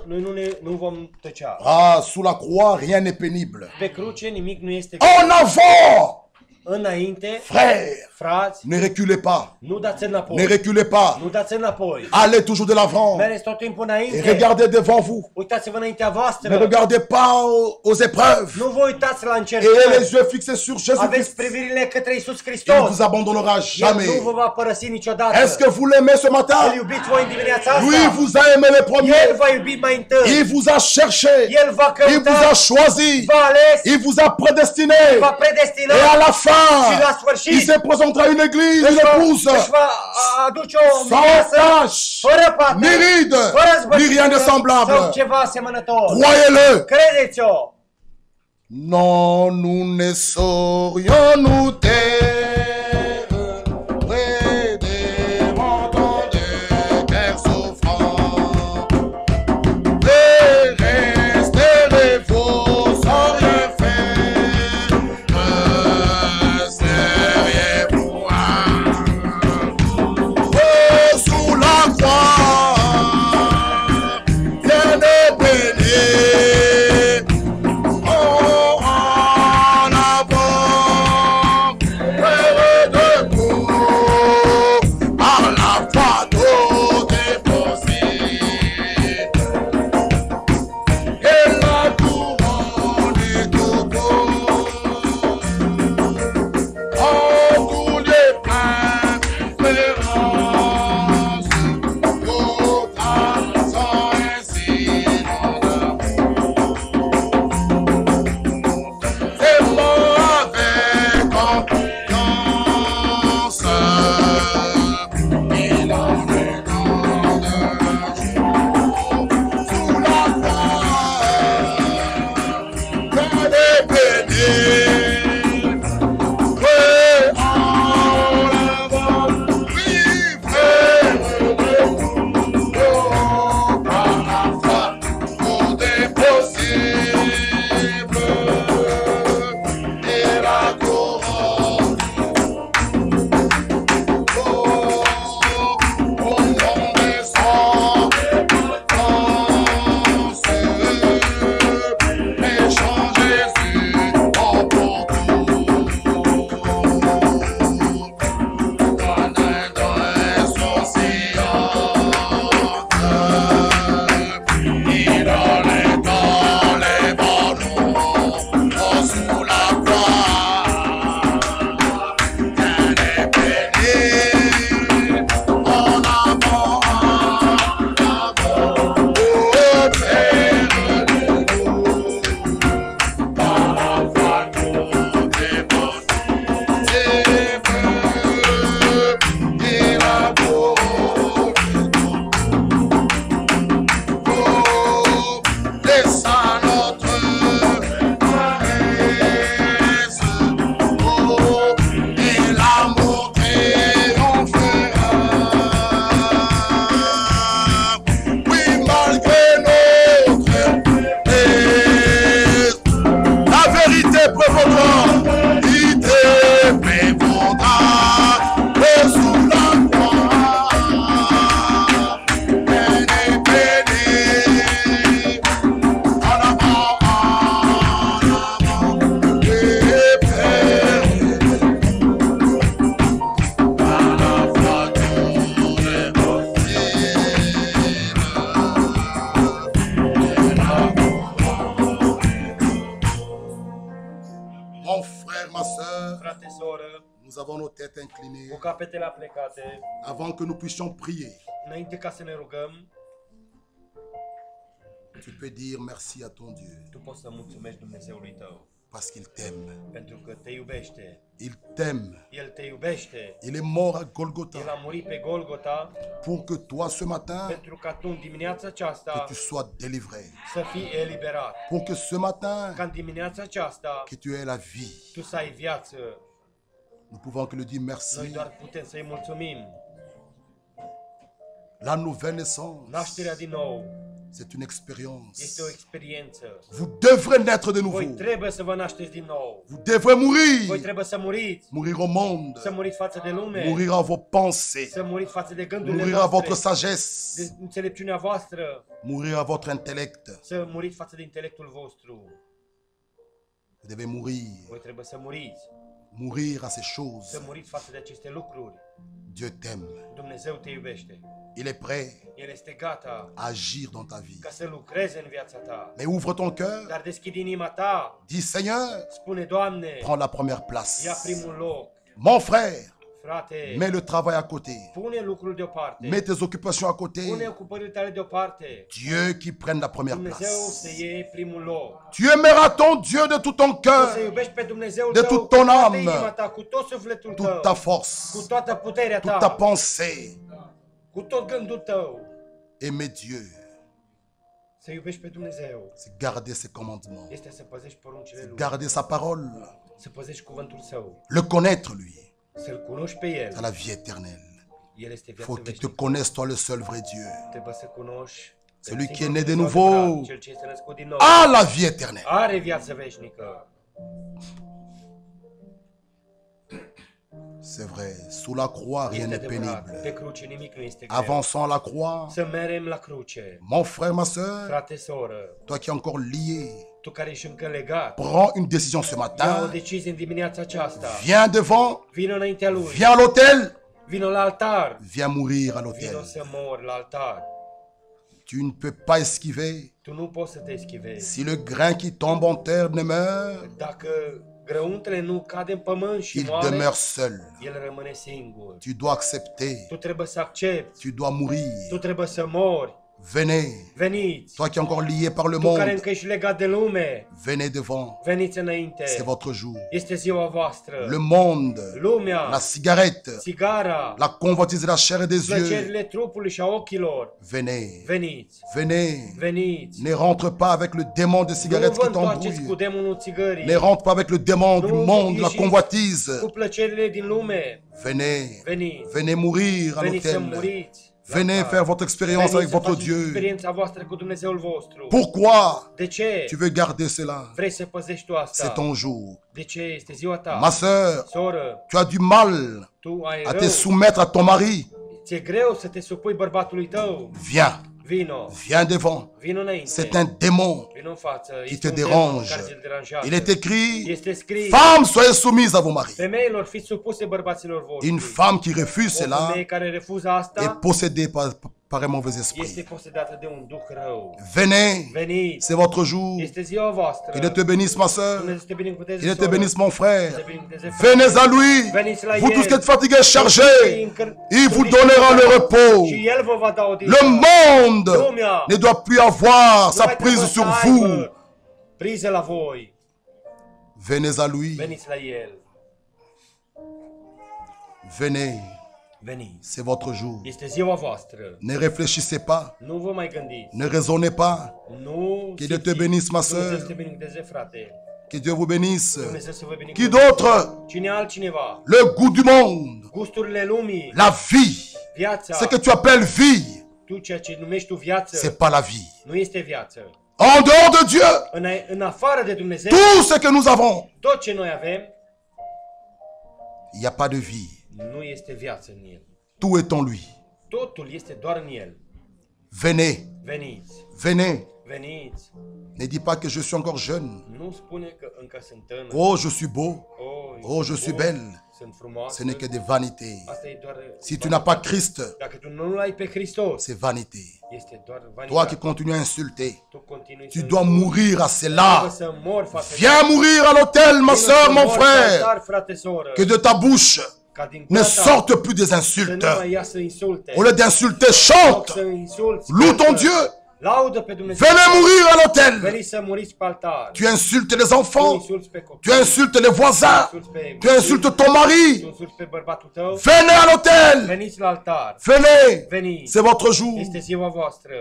Noi nu vom tăcea. Ah, sous la croix, rien n'est pénible. Pe cruce nimic nu este En avant, înainte. frères, Frați, ne reculez pas. nu dați înapoi. Ne reculez pas. Nu dați înapoi. Allez toujours de l'avant. Mergeți tot timpul Et înainte. regardez devant vous. Uitați-vă înaintea Ne voastră. regardez pas aux épreuves. Nu vă uitați la Et încercări. les yeux fixés sur Aveți Jésus-Christ. privirile către Iisus Il ne Hristos. vous abandonnera El jamais. nu vă va părăsi niciodată. Est-ce que vous l'aimez ce Îl matin? iubiți voi în dimineața Lui asta. vous a aimé les El premiers. va iubi mai întâi. Il vous a cherché. El va Il vous a căuta. choisi. Va ales. Il vous a prédestiné. Va predestina. Et à la fin, Și la sfârșit, il se présentera à une église, une épouse, își va aduce o sans viață tache, fără pată, ni ride, fără ni zbăcită rien de sau semblable. ceva asemănător. Croyez-le. Credeți-o. Non, nous ne saurions nous taire près des montants de terre souffrant. Et resterez-vous sans rien faire, seriez-vous sous la croix, bien béni. En avant, oră, nous avons nos têtes inclinées, cu capetele aplecate, avant que nous puissions prier, înainte ca să ne rugăm, tu peux dire merci à ton Dieu tu poți să mulțumești Dumnezeului tău, parce qu'il t'aime. pentru că te iubește. Il t'aime. El te iubește. Il est mort à El Golgotha a murit pe Golgota pour que toi ce matin, pentru ca tu în dimineața que aceasta tu sois délivré. să fii eliberat. Pour que ce matin, Ca în dimineața aceasta que tu aies la vie. tu să ai viață. Nous pouvons que le dire Noi merci. doar putem să-i mulțumim. La nouvelle naissance, Nașterea din nou c'est une expérience. este o experiență. Vous devrez naître de Voi nouveau. trebuie să vă nașteți din nou. Vous devrez Voi mourir. trebuie să muriți. Mourir au monde. Să muriți față de lume. Mourir à vos pensées. Să muriți față de gândurile Mourir à votre voastre. sagesse. De înțelepciunea voastră. Mourir à votre intellect. Să muriți față de intelectul vostru. Vous devez mourir. Voi trebuie să muriți. Mourir à ces choses. Să muriți față de aceste lucruri. Dieu t'aime. Dumnezeu te iubește. Il est prêt El este gata à agir dans ta vie. ca să lucreze în viața ta. Mais ouvre ton cœur. Dar deschide inima ta. Dis Seigneur, Spune, Doamne, prends la première place. ia primul loc. Mon frère, Frate, mets le travail à côté. pune lucrul deoparte. Mets tes occupations à côté. Pune ocupările tale deoparte. Dieu qui prenne la première Dumnezeu să place. iei primul loc. Tu aimeras ton Dieu de tout ton Tu să cœur, iubești pe Dumnezeul de tău toute cu ton toată âme, inima ta, cu tot sufletul toute tău, ta force, cu toată puterea toute ta ta, pensée. cu tot gândul tău. Aimer Dieu, Să iubești pe Dumnezeu c'est garder ses commandements, este să păzești poruncile Lui, garder sa parole, să păzești cuvântul Său, le connaître lui, să-L cunoști pe c'est El. la vie éternelle. El este viața Faut qu'il te veșnică. connaisse, toi le seul vrai Dieu. Trebuie să cunoști pe Celui qui est singurul né de Dumnezeu nouveau adevărat, Cel ce este născut din nou. a la vie éternelle. Are viață veșnică. C'est vrai, sous la croix, rien Este n'est adevărat. Pe pénible. cruce nimic nu este greu. Avançons à la croix, Să merem la cruce. mon frère, ma soeur, Frate, soră, toi qui es encore lié, tu care ești încă legat, prends une décision ce ia o matin. decizie în dimineața aceasta. Viens devant, Vină înaintea Lui. viens à l'autel, Vină la altar. viens mourir à Vină l'autel. să mor la altar. Tu ne peux pas esquiver. Tu nu poți să te eschivezi. Si le grain qui tombe en terre ne meurt, Dacă grăuntele nu cade în pământ și il moare, demeure seul. el rămâne singur. Tu dois accepter, Tu trebuie să accepti. tu dois mourir. Tu trebuie să mori. Venez, Veniți. toi qui es encore lié par le Tu care monde, încă ești legat de lume, venez devant. veniți înainte. C'est votre jour. Este ziua voastră. Le monde, Lumea, la cigarette, țigara, la convoitise de la chair et des yeux. plăcerile trupului și a ochilor. Venez, Veniți. venez. Veniți. Ne rentre pas avec le démon des Nu cigarettes vă qui întoarceți cu t'embrouille. demonul țigării. Ne rentre pas avec le démon du Nu monde, la ieșiți convoitise. cu plăcerile din lume. Venez, Veniți. venez mourir à Veniți să l'autel. muriți. la Venez altar. faire votre expérience Veniți avec să votre faceți Dieu. experiența voastră cu Dumnezeul vostru. Pourquoi De ce? tu veux garder cela? Vrei să păzești tu asta? C'est ton jour. De ce? Este ziua ta. Ma sœur, Soră, tu as du mal tu ai à rău. te soumettre à ton mari. Ți-e greu să te supui bărbatului tău. Viens, Vino. viens devant. Vino înainte. C'est un démon Vino în față. qui Este te un demon dérange. care te deranjează. Il est écrit, Este scris. femmes, soyez soumises à vos maris. Femeilor, fiți supuse bărbaților voștri. Une femme qui refuse O cela femeie care refuză est asta possédée par un mauvais este esprit. posedată de un duh rău. Venez, Veniți. c'est votre jour. Este ziua voastră. Qu'il te bénisse, ma soeur. Dumnezeu să te binecuvânteze, Qu'il te soră. bénisse, mon frère. Să te binecuvânteze, frate. Venez à lui. Veniți la Vous tous el. qui êtes fatigués, chargés, il vous donnera le repos. Și el vă va da o Le monde Lumea ne doit plus avoir nu sa mai prise trebuie sur să vous. aibă priză la voi. Venez à lui. Veniți la el. Venez. Veniți. C'est votre jour. Este ziua voastră. Ne réfléchissez pas. Nu vă mai gândiți. Ne raisonnez pas. Nu Que Dieu te simțiți. bénisse, ma Dumnezeu sœur. să te binecuvâzeze, frate. Que Dieu vous bénisse. Dumnezeu să vă Qui binecuvânteze. d'autre? Cine altcineva? Le goût du monde. Gusturile lumii. La vie. Viața. Ce que tu appelles vie, Tu ceea ce numești tu viață. c'est pas la vie. Nu este viață. En dehors de Dieu, În afară de Dumnezeu. tout ce que nous avons, Tot ce noi avem. il n'y a pas de vie. Nu este viață în el. Tout est en lui. Totul este doar în el. Venez, Veniți. venez. Veniți. Ne dis pas que je suis encore jeune. Nu spune că încă sunt tânăr. Oh, je suis beau. Oh, Oh, je suis belle. sunt frumoase. Ce n'est que des vanités. Asta e doar Si tu n'as pas Christ, Dacă tu nu l-ai pe Hristos, c'est vanité. este doar Toi vanitate. qui continues à insulter, Tu continui tu să dois mourir à cela. trebuie să mori față de Viens mourir à l'autel, ma soeur, mon frère. frate, soră, Que de ta bouche ca din ne gura ta sortent plus des să nu insultes. mai iasă insulte. Au lieu d'insulter, În loc chante. să insulți, Loue ton cântă, Dieu. laudă pe Dumnezeu. Venez mourir à l'autel. Veniți să muriți pe altar. Tu insultes les Tu enfants. insulți pe copii. Tu insultes les voisins. Tu insultes ton Tu mari. insulți pe bărbatul tău. Venez à l'autel. Veniți la altar. Venez. Veniți. C'est votre jour. Este ziua voastră.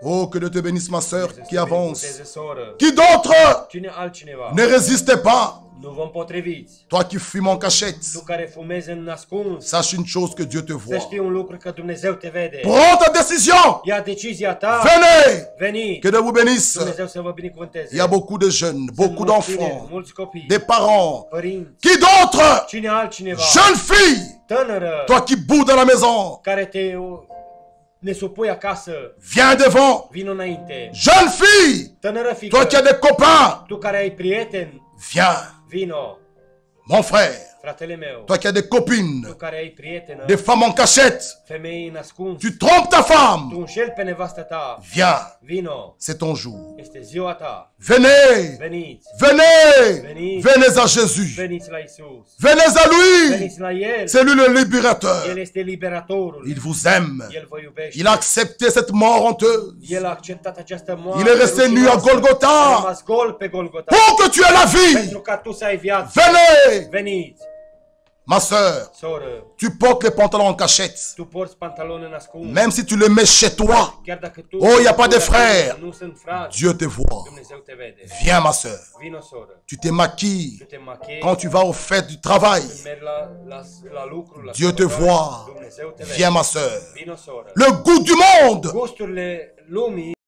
Oh, que Dieu te bénisse, ma soeur, Să qui te avance. binecuvânteze, soră. Qui d'autre? Cine altcineva? Ne résistez pas. Nu vă împotriviți. Toi qui fumes en cachette, Tu care fumezi în ascuns. sache une chose, que Dieu te Să voit. știi un lucru, că Dumnezeu te vede. Prends ta décision. Ia decizia ta. Venez. Veniți. Que Dieu vous bénisse. Dumnezeu să vă binecuvânteze. Il y a beaucoup de jeunes, beaucoup Mulți tineri, d'enfants, mulți copii, des parents. părinți. Qui d'autre? Cine altcineva? Jeune fille, Tânără, toi qui boudes dans la maison, care ne supui acasă, viens devant. vino înainte. Jeune fille, Tânără fiică, toi qui as des copains, tu care ai prieteni, viens. vino. Mon frère, Fratele meu, toi qui as des copines, tu care ai prietenă, des femmes en cachette, femei în ascuns, tu trompes ta tu femme, înșeli pe nevastă ta, viens. vino. C'est ton jour. Este ziua ta. Venez, Veniți, venez, Venez. venez à Jésus. veniți la Isus. Venez à lui. Veniți la El. C'est lui le El libérateur. este liberatorul. Il vous aime. El vă iubește. Il a accepté cette mort honteuse El a acceptat această moarte. Il est resté nu à Golgotha. A rămas gol pe Golgota. pour que tu aies la vie. Pentru ca tu să ai viață. Venez, Veniți, ma soeur. soră. Tu portes les pantalons en cachette. Tu porți pantaloni în ascuns. Même si tu les mets chez toi, Chiar dacă tu Oh, y a pas de frère. nu sunt frați. Dieu te voit. Dumnezeu te vede. Viens, ma soeur. Vino, soră. Tu te maquilles Tu te machiezi. quand tu vas aux fêtes du travail. Mergi la lucru, la Dieu te sărbători. voit. Dumnezeu te vede. Viens, ma soeur. Vino, soră. Le goût du monde Gusturile lumii